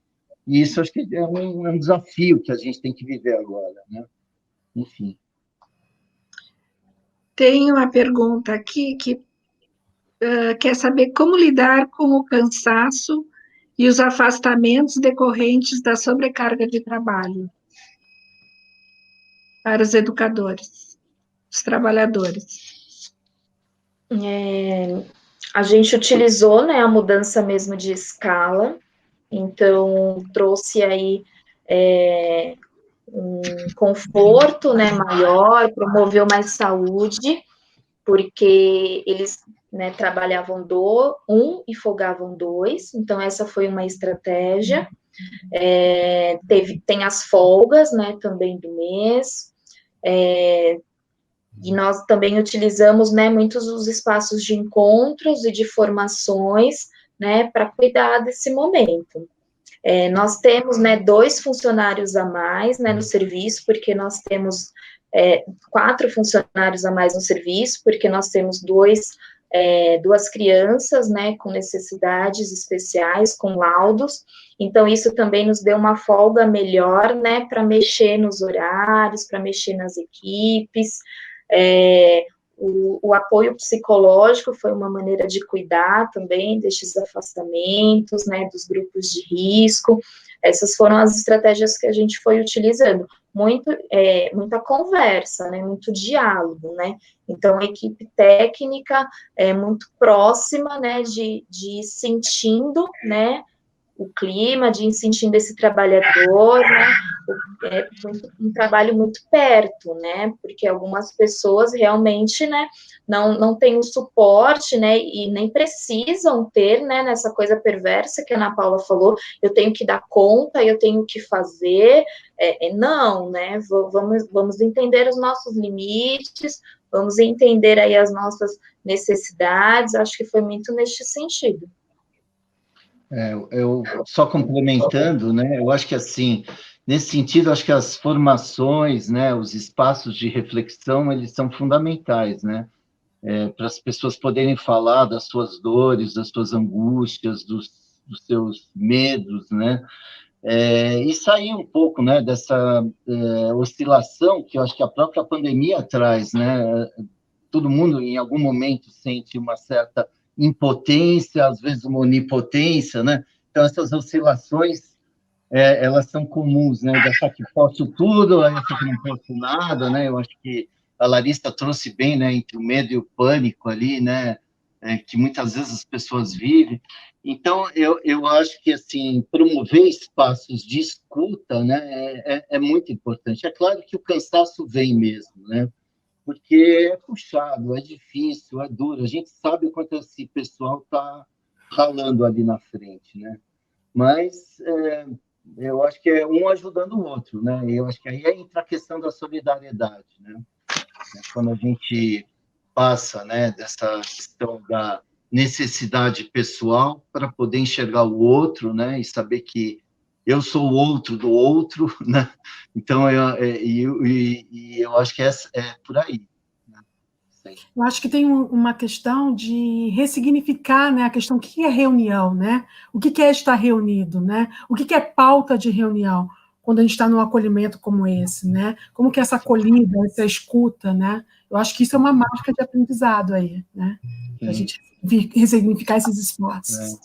E isso acho que é um desafio que a gente tem que viver agora, né? Enfim. Tem uma pergunta aqui que quer saber como lidar com o cansaço e os afastamentos decorrentes da sobrecarga de trabalho para os educadores, os trabalhadores. A gente utilizou, né, a mudança mesmo de escala, então trouxe aí um conforto, né, maior, promoveu mais saúde, porque eles, né, trabalhavam e folgavam 2, então essa foi uma estratégia. Tem as folgas, né, também do mês, e nós também utilizamos, né, muitos os espaços de encontros e de formações, né, para cuidar desse momento. Nós temos, né, 2 funcionários a mais, né, no serviço, porque nós temos 4 funcionários a mais no serviço, porque nós temos 2 crianças, né, com necessidades especiais, com laudos, então isso também nos deu uma folga melhor, né, para mexer nos horários, para mexer nas equipes. O apoio psicológico foi uma maneira de cuidar também destes afastamentos, né, dos grupos de risco. Essas foram as estratégias que a gente foi utilizando. Muita conversa, né, muito diálogo, né. Então, a equipe técnica é muito próxima, né, de sentindo, né, o clima, de ir sentindo esse trabalhador, né, um trabalho muito perto, né, porque algumas pessoas realmente, né, não têm o suporte, né, e nem precisam ter, né, nessa coisa perversa que a Ana Paula falou, eu tenho que dar conta, eu tenho que fazer, não, né, vamos entender os nossos limites, vamos entender aí as nossas necessidades, acho que foi muito neste sentido. Eu só complementando, né, eu acho que assim, nesse sentido, acho que as formações, né, os espaços de reflexão, eles são fundamentais, né, para as pessoas poderem falar das suas dores, das suas angústias, dos seus medos, né, e sair um pouco, né, dessa oscilação que eu acho que a própria pandemia traz, né, todo mundo em algum momento sente uma certa impotência, às vezes uma onipotência, né? Então, essas oscilações, elas são comuns, né? De achar que posso tudo, aí achar que não posso nada, né? Eu acho que a Larissa trouxe bem, né? Entre o medo e o pânico ali, né? Que muitas vezes as pessoas vivem. Então, eu acho que, assim, promover espaços de escuta, né? É muito importante. É claro que o cansaço vem mesmo, né? Porque é puxado, é difícil, é duro. A gente sabe o quanto esse pessoal está ralando ali na frente, né? Mas eu acho que é um ajudando o outro, né? E eu acho que aí entra a questão da solidariedade, né? Quando a gente passa, né, dessa questão da necessidade pessoal para poder enxergar o outro, né? E saber que eu sou o outro do outro, né? Então, eu acho que é por aí. Né? Eu acho que tem uma questão de ressignificar, né, a questão do que é reunião, né? O que é estar reunido, né? O que é pauta de reunião quando a gente está num acolhimento como esse, né? Como que é essa acolhida, essa escuta, né? Eu acho que isso é uma marca de aprendizado aí, né? Para a gente ressignificar esses espaços.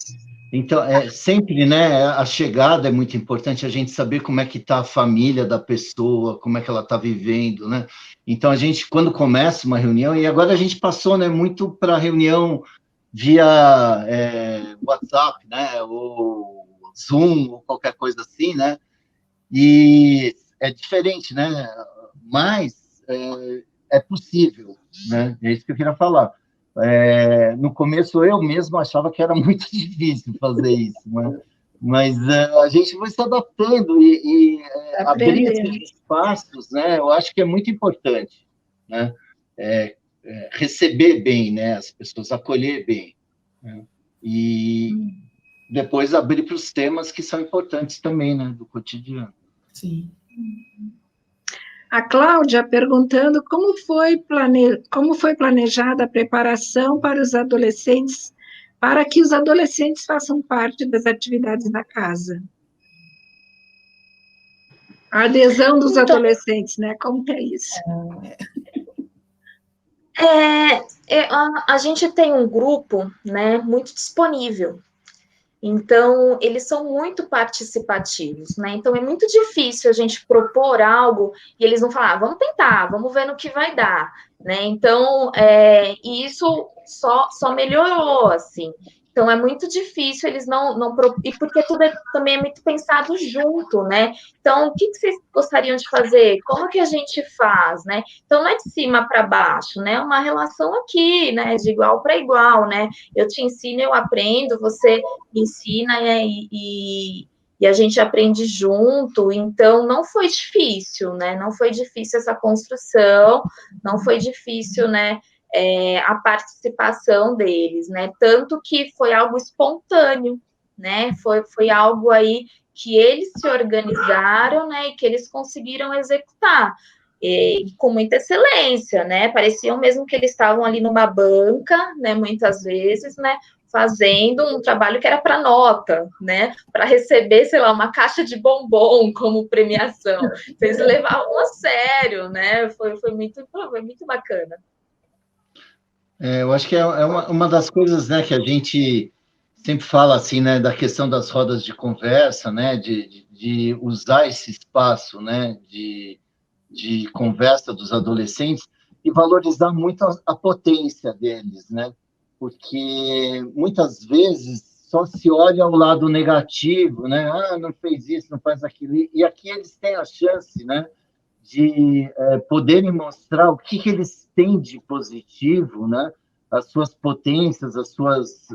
Então, sempre, né, a chegada é muito importante, a gente saber como é que está a família da pessoa, como é que ela está vivendo, né? Então, a gente, quando começa uma reunião, e agora a gente passou, né, muito para reunião via WhatsApp, né, ou Zoom, ou qualquer coisa assim, né? E é diferente, né? Mas é possível, né? É isso que eu queria falar. No começo, eu mesmo achava que era muito difícil fazer isso, né? Mas a gente vai se adaptando e abrir esses espaços, né? Eu acho que é muito importante, né? Receber bem, né? As pessoas, acolher bem, né? E depois abrir para os temas que são importantes também, né? Do cotidiano. Sim. A Cláudia perguntando como foi planejada a preparação para os adolescentes, para que os adolescentes façam parte das atividades da casa. A adesão dos adolescentes, né? Como que é isso? A gente tem um grupo, né, muito disponível. Então, eles são muito participativos, né? Então, é muito difícil a gente propor algo e eles vão falar, vamos tentar, vamos ver no que vai dar, né? Então, e isso só melhorou, assim. Então, é muito difícil eles não e porque tudo também é muito pensado junto, né? Então, o que vocês gostariam de fazer? Como que a gente faz, né? Então, não é de cima para baixo, né? É uma relação aqui, né? De igual para igual, né? Eu te ensino, eu aprendo, você me ensina, e a gente aprende junto. Então, não foi difícil, né? Não foi difícil essa construção, não foi difícil, né? A participação deles, né? Tanto que foi algo espontâneo, né? Foi algo aí que eles se organizaram, né? E que eles conseguiram executar com muita excelência, né? Pareciam mesmo que eles estavam ali numa banca, né? Muitas vezes, né? Fazendo um trabalho que era para nota, né? Para receber, sei lá, uma caixa de bombom como premiação. Eles levavam a sério, né? Foi muito bacana. Eu acho que é uma das coisas, né, que a gente sempre fala assim, né, da questão das rodas de conversa, né, de usar esse espaço, né, de conversa dos adolescentes e valorizar muito a potência deles, né, porque muitas vezes só se olha o lado negativo, né, não fez isso, não faz aquilo, e aqui eles têm a chance, né, de poderem mostrar o que eles têm de positivo, né? As suas potências, as suas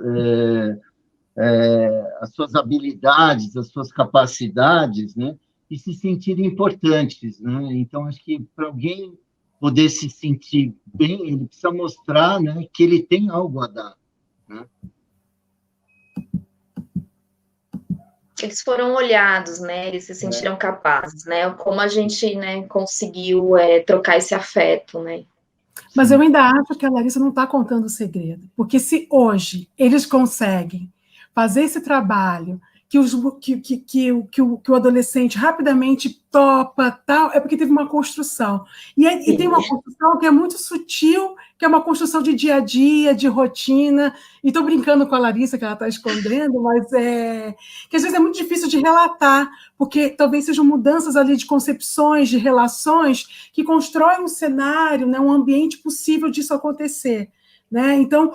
habilidades, as suas capacidades, né? E se sentirem importantes, né? Então, acho que para alguém poder se sentir bem, ele precisa mostrar, né, que ele tem algo a dar, né? Eles foram olhados, né? Eles se sentiram capazes, né? Como a gente, né, conseguiu trocar esse afeto, né? Mas eu ainda acho que a Larissa não está contando o segredo, porque se hoje eles conseguem fazer esse trabalho que o adolescente rapidamente topa, tal, é porque teve uma construção. E tem uma construção que é muito sutil, que é uma construção de dia a dia, de rotina. E estou brincando com a Larissa, que ela está escondendo, mas que às vezes é muito difícil de relatar, porque talvez sejam mudanças ali de concepções, de relações, que constroem um cenário, né, um ambiente possível disso acontecer. Né? Então,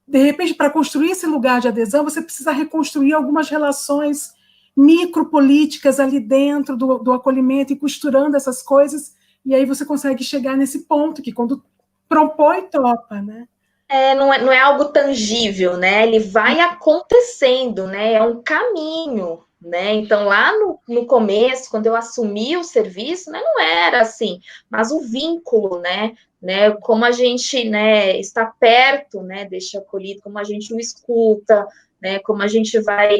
de repente, para construir esse lugar de adesão, você precisa reconstruir algumas relações micropolíticas ali dentro do acolhimento e costurando essas coisas, e aí você consegue chegar nesse ponto que quando propõe, topa, né? Não é algo tangível, né? Ele vai acontecendo, né? É um caminho, né? Então, lá no começo, quando eu assumi o serviço, né, não era assim, mas o vínculo, né? Como a gente, né, está perto, né, deste acolhido, como a gente o escuta, né? Como a gente vai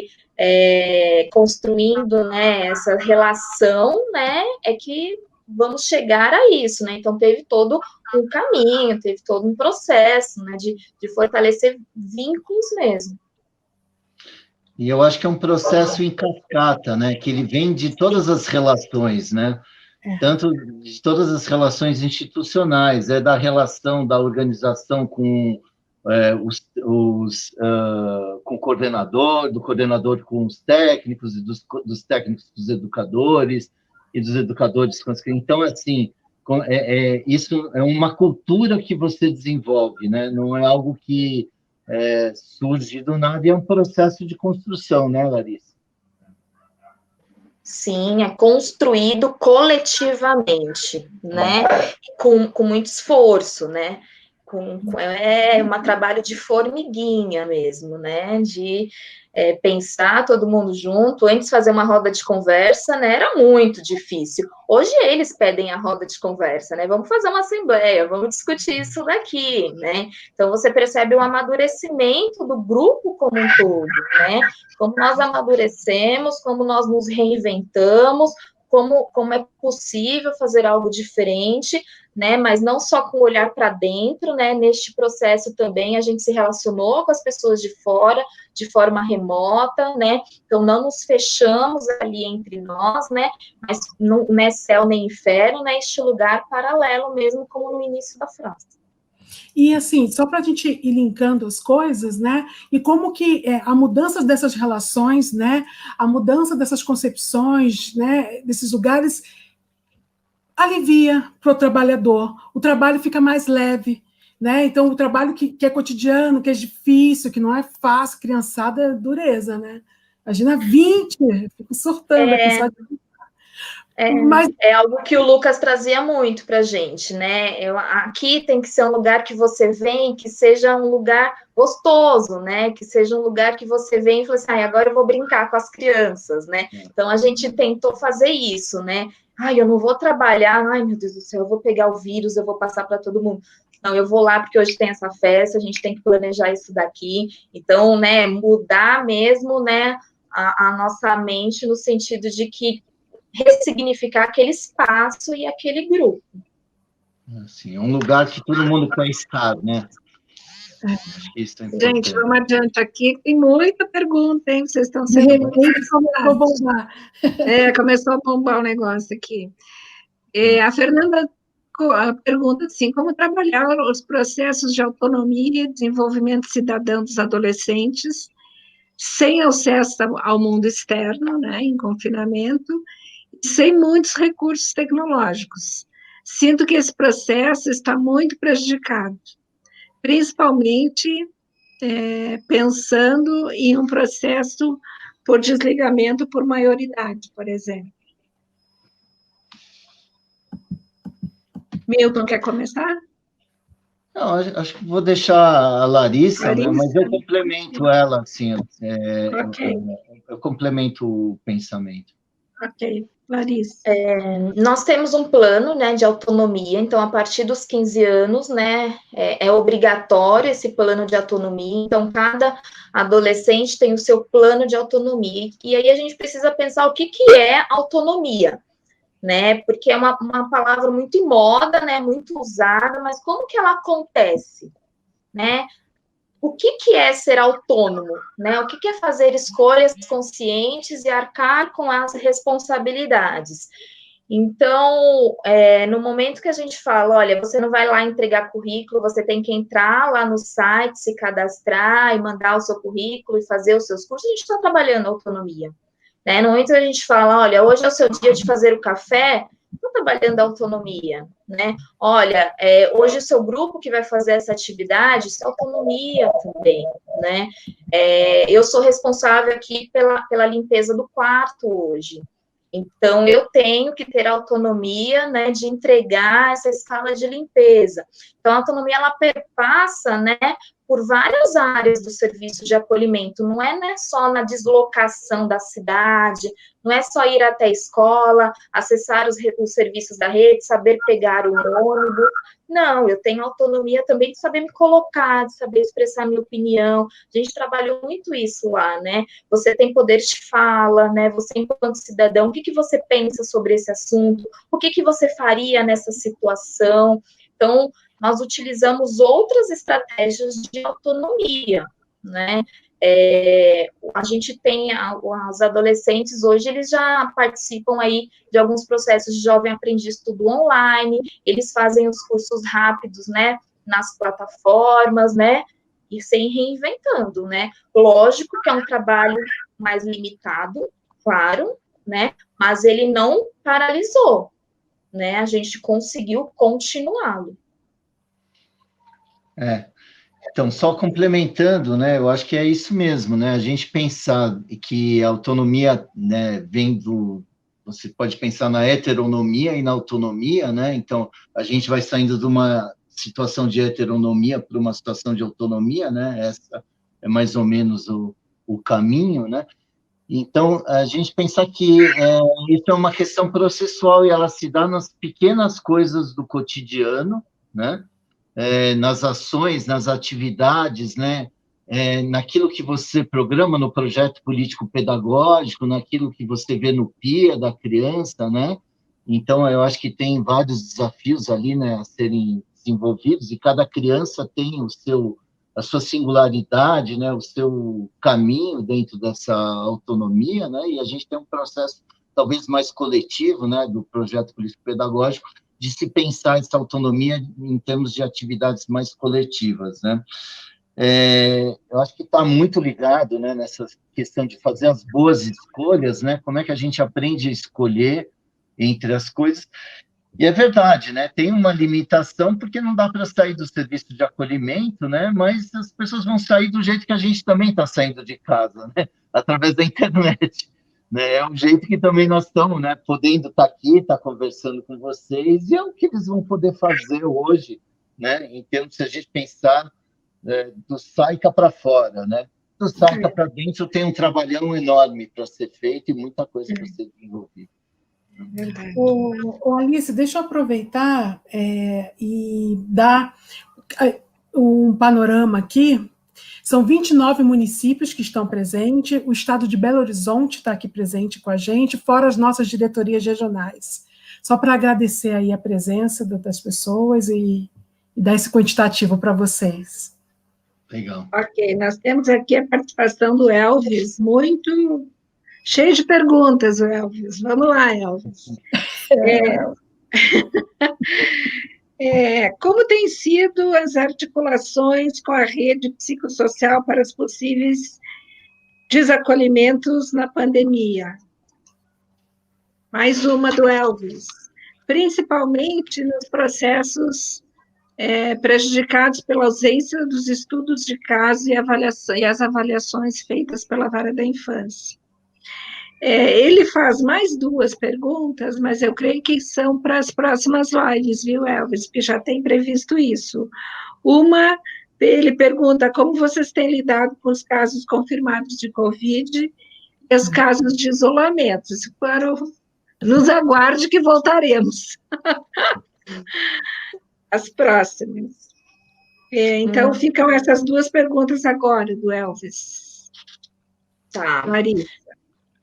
construindo, né, essa relação, né? É que vamos chegar a isso, né? Então, teve todo um caminho, teve todo um processo, né, de fortalecer vínculos mesmo. E eu acho que é um processo em cascata, né? Que ele vem de todas as relações, né? Tanto de todas as relações institucionais, da relação da organização com com o coordenador, do coordenador com os técnicos, e dos técnicos com os educadores, e dos educadores com as crianças. Então, assim, isso é uma cultura que você desenvolve, né? Não é algo que surge do nada, e é um processo de construção, né, Larissa? Sim, é construído coletivamente, né? Com muito esforço, né? É um trabalho de formiguinha mesmo, né? De pensar todo mundo junto. Antes, fazer uma roda de conversa, né? Era muito difícil. Hoje eles pedem a roda de conversa, né? Vamos fazer uma assembleia, vamos discutir isso daqui, né? Então você percebe o amadurecimento do grupo como um todo, né? Como nós amadurecemos, como nós nos reinventamos, como é possível fazer algo diferente, né? Mas não só com o olhar para dentro, né? Neste processo também a gente se relacionou com as pessoas de fora, de forma remota, né? Então não nos fechamos ali entre nós, né? Mas não é céu nem inferno, né? Este lugar paralelo mesmo, como no início da frase. E, assim, só para a gente ir linkando as coisas, né, e como que a mudança dessas relações, né, a mudança dessas concepções, né, desses lugares, alivia para o trabalhador, o trabalho fica mais leve, né, então o trabalho que é cotidiano, que é difícil, que não é fácil, criançada é dureza, né, imagina 20, fico surtando aqui só de... Mas... É algo que o Lucas trazia muito para a gente, né? Aqui tem que ser um lugar que você vem, que seja um lugar gostoso, né? Que seja um lugar que você vem e fala assim, agora eu vou brincar com as crianças, né? Então a gente tentou fazer isso, né? Eu não vou trabalhar, meu Deus do céu, eu vou pegar o vírus, eu vou passar para todo mundo. Não, eu vou lá porque hoje tem essa festa, a gente tem que planejar isso daqui. Então, né, mudar mesmo, né, a nossa mente no sentido de que ressignificar aquele espaço e aquele grupo. Assim, um lugar que todo mundo quer estar, né? Acho que isso é importante. Gente, vamos adiante aqui, tem muita pergunta, hein? Vocês estão De sendo... repente, começou a bombar. Começou a bombar o negócio aqui. A Fernanda pergunta assim, como trabalhar os processos de autonomia e desenvolvimento cidadão dos adolescentes sem acesso ao mundo externo, né, em confinamento, sem muitos recursos tecnológicos. Sinto que esse processo está muito prejudicado, principalmente pensando em um processo por desligamento por maioridade, por exemplo. Milton, quer começar? Não, acho que vou deixar a Larissa, né, mas eu complemento ela, assim, Ok. Eu complemento o pensamento. Ok, Larissa. Nós temos um plano, né, de autonomia, então, a partir dos 15 anos, né, é obrigatório esse plano de autonomia, então, cada adolescente tem o seu plano de autonomia, e aí a gente precisa pensar o que é autonomia, né, porque é uma palavra muito em moda, né, muito usada, mas como que ela acontece, né? O que é ser autônomo, né? O que é fazer escolhas conscientes e arcar com as responsabilidades? Então, no momento que a gente fala, olha, você não vai lá entregar currículo, você tem que entrar lá no site, se cadastrar e mandar o seu currículo e fazer os seus cursos, a gente está trabalhando a autonomia, né? No momento que a gente fala, olha, hoje é o seu dia de fazer o café, estou trabalhando a autonomia, né? Olha, hoje o seu grupo que vai fazer essa atividade, isso é autonomia também, né? Eu sou responsável aqui pela limpeza do quarto hoje. Então, eu tenho que ter autonomia, né, de entregar essa escala de limpeza. Então, a autonomia, ela perpassa, né, por várias áreas do serviço de acolhimento, não é, né, só na deslocação da cidade, não é só ir até a escola, acessar os serviços da rede, saber pegar o ônibus, não, eu tenho autonomia também de saber me colocar, de saber expressar minha opinião, a gente trabalhou muito isso lá, né, você tem poder de fala, né, você enquanto cidadão, o que você pensa sobre esse assunto, o que você faria nessa situação, então, nós utilizamos outras estratégias de autonomia, né? A gente tem os adolescentes hoje, eles já participam aí de alguns processos de jovem aprendiz tudo online, eles fazem os cursos rápidos, né, nas plataformas, né, e sem reinventando, né? Lógico que é um trabalho mais limitado, claro, né, mas ele não paralisou, né? A gente conseguiu continuá-lo. Então, só complementando, né, eu acho que é isso mesmo, né, a gente pensar que a autonomia, né, você pode pensar na heteronomia e na autonomia, né, então a gente vai saindo de uma situação de heteronomia para uma situação de autonomia, né, essa é mais ou menos o caminho, né, então a gente pensar que isso é uma questão processual e ela se dá nas pequenas coisas do cotidiano, né, nas ações, nas atividades, né? Naquilo que você programa no projeto político-pedagógico, naquilo que você vê no PIA da criança, né? Então, eu acho que tem vários desafios ali, né, a serem desenvolvidos, e cada criança tem a sua singularidade, né, o seu caminho dentro dessa autonomia, né? E a gente tem um processo talvez mais coletivo, né, do projeto político-pedagógico, de se pensar essa autonomia em termos de atividades mais coletivas, né? Eu acho que está muito ligado, né, nessa questão de fazer as boas escolhas, né? Como é que a gente aprende a escolher entre as coisas? E é verdade, né? Tem uma limitação, porque não dá para sair do serviço de acolhimento, né? Mas as pessoas vão sair do jeito que a gente também está saindo de casa, né? Através da internet. Né? É um jeito que também nós estamos, né? Podendo estar aqui, estar conversando com vocês, e é o que eles vão poder fazer hoje, né? Em termos de a gente pensar do SAICA para fora, né? Do SAICA para dentro tem um trabalhão enorme para ser feito e muita coisa para ser desenvolvida. Alice, deixa eu aproveitar e dar um panorama aqui. São 29 municípios que estão presentes, o estado de Belo Horizonte está aqui presente com a gente, fora as nossas diretorias regionais. Só para agradecer aí a presença das pessoas e dar esse quantitativo para vocês. Legal. Ok, nós temos aqui a participação do Elvis, muito cheio de perguntas, o Elvis. Vamos lá, Elvis. Como têm sido as articulações com a rede psicossocial para os possíveis desacolhimentos na pandemia? Mais uma do Elvis. Principalmente nos processos prejudicados pela ausência dos estudos de caso e as avaliações feitas pela Vara da Infância. Ele faz mais duas perguntas, mas eu creio que são para as próximas lives, viu, Elvis? Porque já tem previsto isso. Uma, ele pergunta como vocês têm lidado com os casos confirmados de Covid e os casos de isolamento. Nos aguarde que voltaremos. As próximas. Então, ficam essas duas perguntas agora, do Elvis. Tá. Larissa.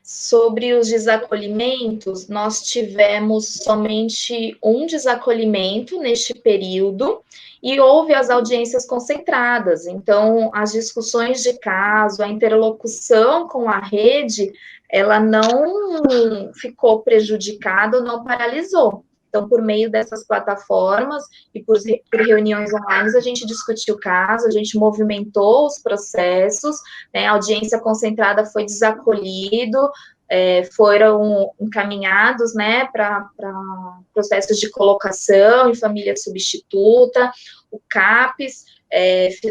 Sobre os desacolhimentos, nós tivemos somente um desacolhimento neste período e houve as audiências concentradas. Então, as discussões de caso, a interlocução com a rede, ela não ficou prejudicada, não paralisou. Então, por meio dessas plataformas e por reuniões online, a gente discutiu o caso, a gente movimentou os processos, né, a audiência concentrada foi desacolhido, foram encaminhados, né, para processos de colocação em família substituta, o CAPES,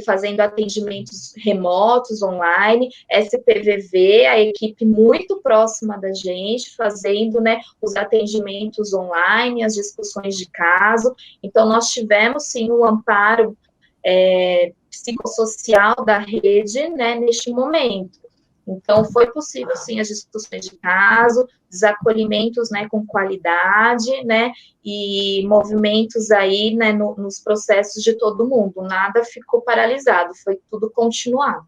fazendo atendimentos remotos, online, SPVV, a equipe muito próxima da gente, fazendo, né, os atendimentos online, as discussões de caso. Então, nós tivemos, sim, o amparo psicossocial da rede, né, neste momento. Então, foi possível, sim, as discussões de caso, desacolhimentos, né, com qualidade, né, e movimentos aí, né, nos processos de todo mundo. Nada ficou paralisado, foi tudo continuado.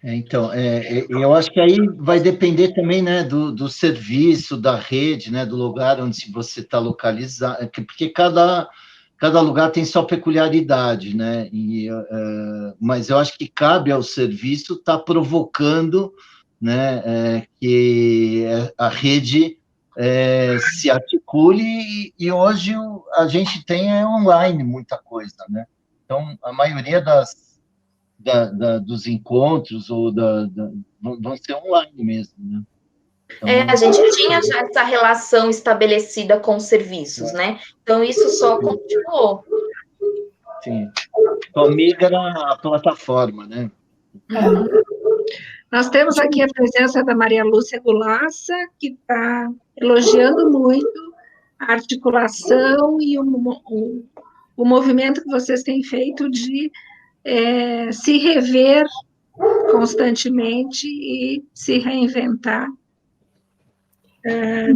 Então, eu acho que aí vai depender também, né, do serviço, da rede, né, do lugar onde você está localizado, porque cada lugar tem sua peculiaridade, né? Mas eu acho que cabe ao serviço estar provocando, né, que a rede se articule, e hoje a gente tem online muita coisa, né? Então, a maioria dos encontros vão ser online mesmo, né? Então, a gente tinha já essa relação estabelecida com os serviços, né? Então, isso só continuou. Sim. Só migra a plataforma, né? Nós temos aqui a presença da Maria Lúcia Gulassa, que está elogiando muito a articulação e o movimento que vocês têm feito de se rever constantemente e se reinventar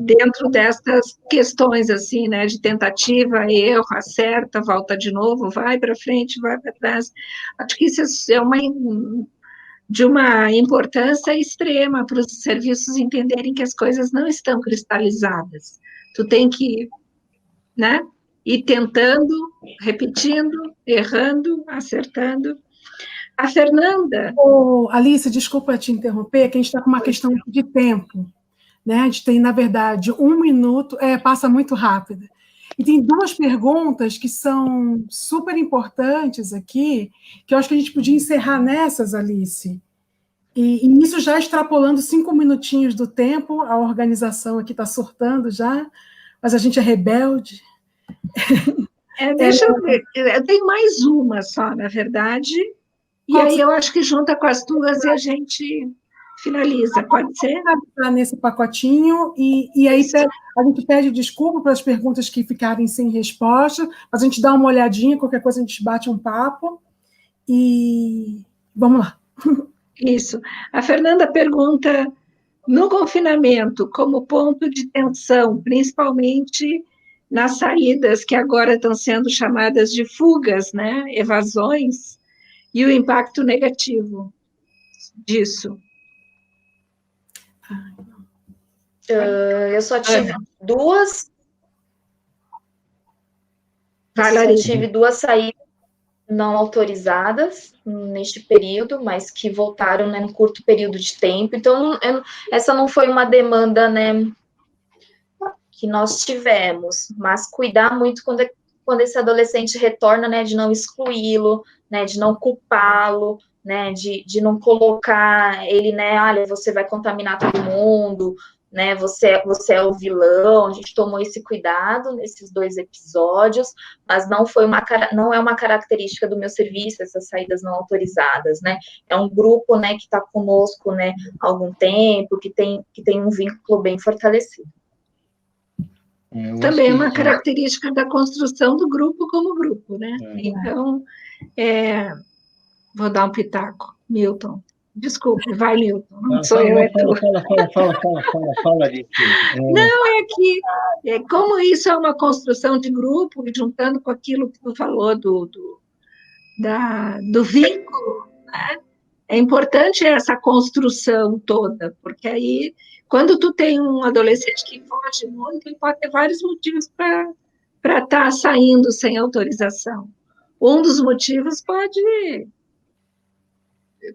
dentro dessas questões, assim, né, de tentativa, erro, acerta, volta de novo, vai para frente, vai para trás. Acho que isso é de uma importância extrema para os serviços entenderem que as coisas não estão cristalizadas. Tu tem que, né, ir tentando, repetindo, errando, acertando. A Fernanda... Alice, desculpa te interromper, que a gente está com uma questão de tempo, né? A gente tem, na verdade, 1 minuto, passa muito rápido. E tem duas perguntas que são super importantes aqui, que eu acho que a gente podia encerrar nessas, Alice. E nisso já extrapolando 5 minutinhos do tempo, a organização aqui está surtando já, mas a gente é rebelde. Deixa eu ver, eu tenho mais uma só, na verdade, e aí eu acho que junta com as tuas e a gente finaliza, pode ser? Está nesse pacotinho, e aí a gente pede desculpa pelas perguntas que ficarem sem resposta, mas a gente dá uma olhadinha, qualquer coisa a gente bate um papo, e vamos lá. Isso. A Fernanda pergunta, no confinamento, como ponto de tensão, principalmente nas saídas que agora estão sendo chamadas de fugas, né, evasões, e o impacto negativo disso. Eu só tive duas. Só tive duas saídas não autorizadas neste período, mas que voltaram, né, num curto período de tempo. Então, essa não foi uma demanda, né, que nós tivemos, mas cuidar muito quando esse adolescente retorna, né, de não excluí-lo, né, de não culpá-lo, né, de não colocar ele, né, olha, você vai contaminar todo mundo, né, você é o vilão. A gente tomou esse cuidado nesses 2 episódios, mas não é uma característica do meu serviço, essas saídas não autorizadas, né, é um grupo, né, que está conosco, né, há algum tempo, que tem um vínculo bem fortalecido. Também é uma característica da construção do grupo como grupo, né? Então, vou dar um pitaco, Milton. Desculpe, vai, Milton. Não sou eu, é tu. Fala, Alice. Não, é que como isso é uma construção de grupo, e juntando com aquilo que tu falou do vínculo, né? É importante essa construção toda, porque aí, quando tu tem um adolescente que foge muito, ele pode ter vários motivos para estar saindo sem autorização. Um dos motivos pode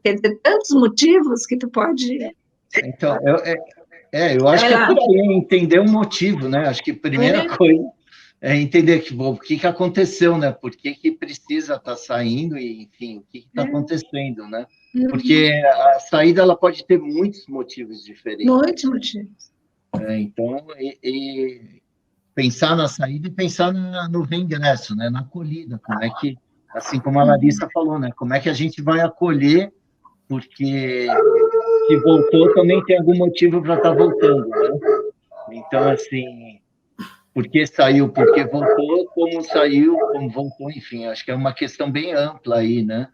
ter tantos motivos que tu pode... Então, eu acho que é entender o motivo, né? Acho que a primeira coisa é entender o que aconteceu, né? Por que precisa estar saindo e, enfim, o que está acontecendo, né? Porque a saída ela pode ter muitos motivos diferentes. Muitos motivos. Então, pensar na saída e pensar no reingresso, né? Na acolhida, como é que, assim como a Larissa falou, né? Como é que a gente vai acolher, porque se voltou também tem algum motivo para estar voltando, né? Então, assim, por que saiu, por que voltou, como saiu, como voltou, enfim, acho que é uma questão bem ampla aí, né?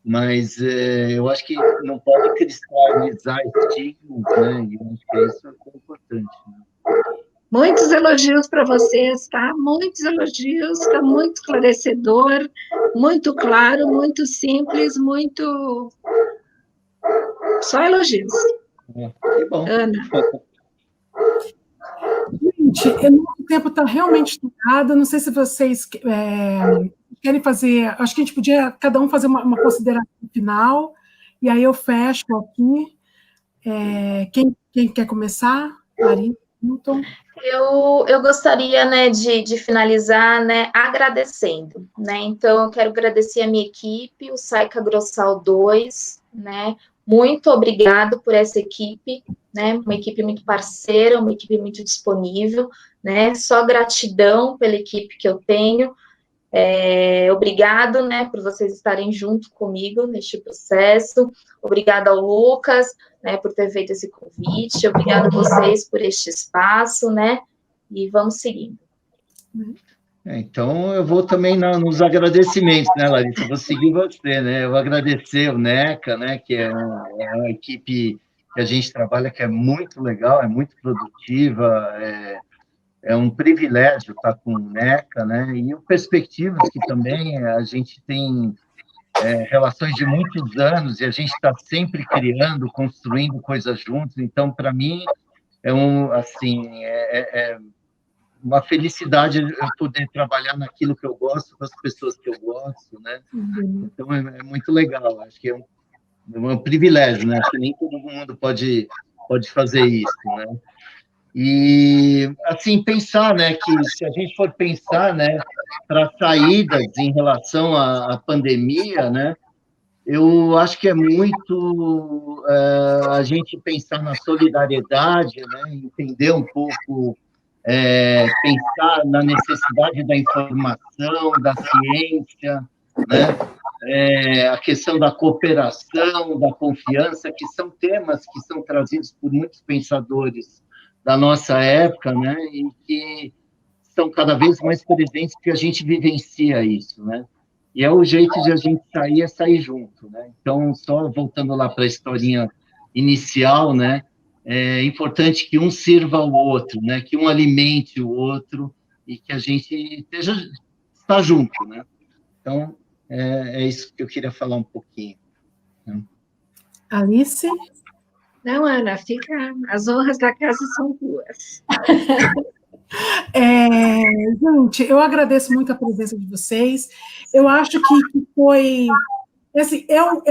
Mas eu acho que não pode cristalizar estigmas, né? E eu acho que isso é importante. Né? Muitos elogios para vocês, tá? Muitos elogios, está muito esclarecedor, muito claro, muito simples, muito... Só elogios. Que bom. Ana. Gente, o tempo está realmente estourado. Não sei se vocês querem fazer... Acho que a gente podia, cada um, fazer uma consideração final, e aí eu fecho aqui. Quem quer começar? Marina, Milton? Eu gostaria, né, de finalizar, né, agradecendo, né? Então, eu quero agradecer a minha equipe, o Saica Grossal 2, né? Muito obrigado por essa equipe, né? Uma equipe muito parceira, uma equipe muito disponível, né? Só gratidão pela equipe que eu tenho. Obrigado, né, por vocês estarem junto comigo neste processo. Obrigada ao Lucas, né, por ter feito esse convite. Obrigada a vocês por este espaço, né? E vamos seguindo. Então, eu vou também nos agradecimentos, né, Larissa? Vou seguir você, né? Eu vou agradecer o NECA, né, que é uma equipe que a gente trabalha que é muito legal, é muito produtiva, é um privilégio estar com o NECA, né? E o Perspectivas, que também a gente tem relações de muitos anos e a gente está sempre criando, construindo coisas juntos. Então, para mim, uma felicidade eu poder trabalhar naquilo que eu gosto, com as pessoas que eu gosto, né? Então, é muito legal. Acho que é um privilégio, né? Acho que nem todo mundo pode fazer isso, né? E, assim, pensar, né, que se a gente for pensar, né, para saídas em relação à pandemia, né, eu acho que é muito a gente pensar na solidariedade, né, entender um pouco, pensar na necessidade da informação, da ciência, né, a questão da cooperação, da confiança, que são temas que são trazidos por muitos pensadores da nossa época, né, e que são cada vez mais presentes porque a gente vivencia isso, né? E é o jeito de a gente sair, é sair junto, né? Então, só voltando lá para a historinha inicial, né, é importante que um sirva ao outro, né, que um alimente o outro e que a gente está junto, né? Então, é isso que eu queria falar um pouquinho. Né? Alice? Não, Ana, as honras da casa são tuas. Gente, eu agradeço muito a presença de vocês. Eu acho que foi... Assim, é um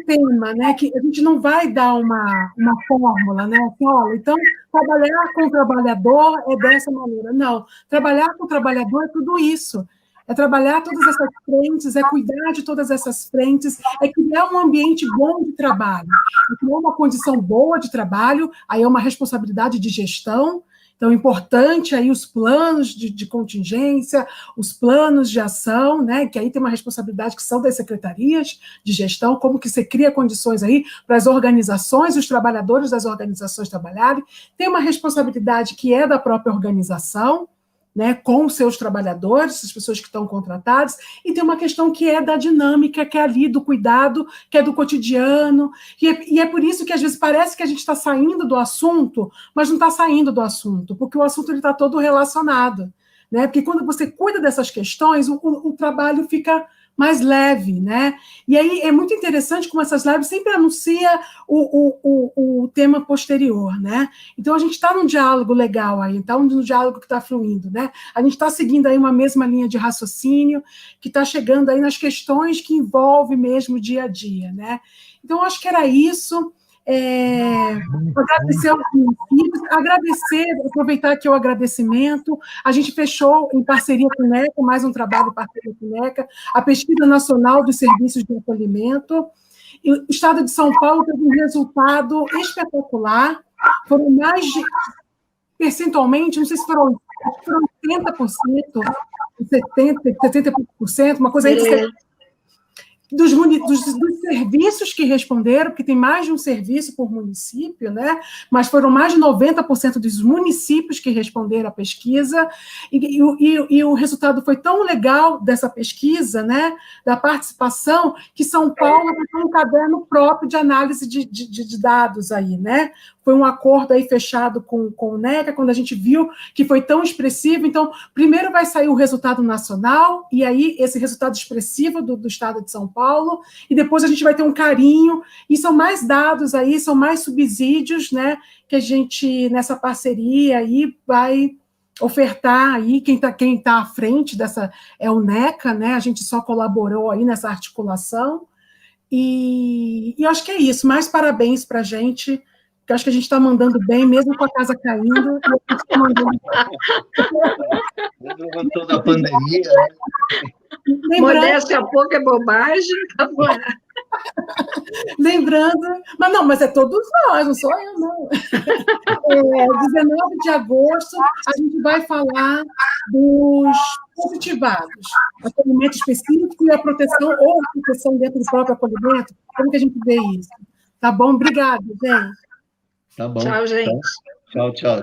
tema, né, que a gente não vai dar uma fórmula, né? Olha, então, trabalhar com o trabalhador é dessa maneira. Não, trabalhar com o trabalhador é tudo isso. É trabalhar todas essas frentes, é cuidar de todas essas frentes, é criar um ambiente bom de trabalho, é criar uma condição boa de trabalho, aí é uma responsabilidade de gestão. Então, é importante aí os planos de contingência, os planos de ação, né, que aí tem uma responsabilidade que são das secretarias de gestão, como que você cria condições aí para as organizações, os trabalhadores das organizações trabalharem. Tem uma responsabilidade que é da própria organização, né, com os seus trabalhadores, as pessoas que estão contratadas, e tem uma questão que é da dinâmica, que é ali do cuidado, que é do cotidiano, e é por isso que às vezes parece que a gente está saindo do assunto, mas não está saindo do assunto, porque o assunto está todo relacionado, né, porque quando você cuida dessas questões, o trabalho fica mais leve, né? E aí é muito interessante como essas lives sempre anuncia o tema posterior, né? Então a gente está num diálogo legal aí, está num diálogo que está fluindo, né? A gente está seguindo aí uma mesma linha de raciocínio, que está chegando aí nas questões que envolvem mesmo o dia a dia, né? Então acho que era isso. Agradecer aos municípios, aproveitar aqui o agradecimento. A gente fechou em parceria com o NECA, mais um trabalho em parceria com o NECA, a Pesquisa Nacional dos Serviços de Acolhimento. E o Estado de São Paulo teve um resultado espetacular, foram mais de, percentualmente, não sei se foram 80%, 70%, uma coisa aí de dos serviços que responderam, porque tem mais de um serviço por município, né? Mas foram mais de 90% dos municípios que responderam à pesquisa, e o resultado foi tão legal dessa pesquisa, né? Da participação, que São Paulo tem um caderno próprio de análise de dados aí, né? Foi um acordo aí fechado com o NECA, quando a gente viu que foi tão expressivo. Então, primeiro vai sair o resultado nacional, e aí esse resultado expressivo do Estado de São Paulo, e depois a gente vai ter um carinho, e são mais dados aí, são mais subsídios, né, que a gente, nessa parceria aí, vai ofertar aí, quem tá à frente dessa é o NECA, né, a gente só colaborou aí nessa articulação, e eu acho que é isso, mais parabéns para a gente, porque acho que a gente está mandando bem, mesmo com a casa caindo. Levantou da pandemia. Modéstia a pouco é bobagem. Tá bom. Lembrando, mas é todos nós, não sou eu, não. 19 de agosto, a gente vai falar dos positivados, acolhimento específico e a proteção, ou a proteção dentro do próprio acolhimento, como que a gente vê isso? Tá bom? Obrigada, gente. Tá bom. Tchau, gente. Tchau.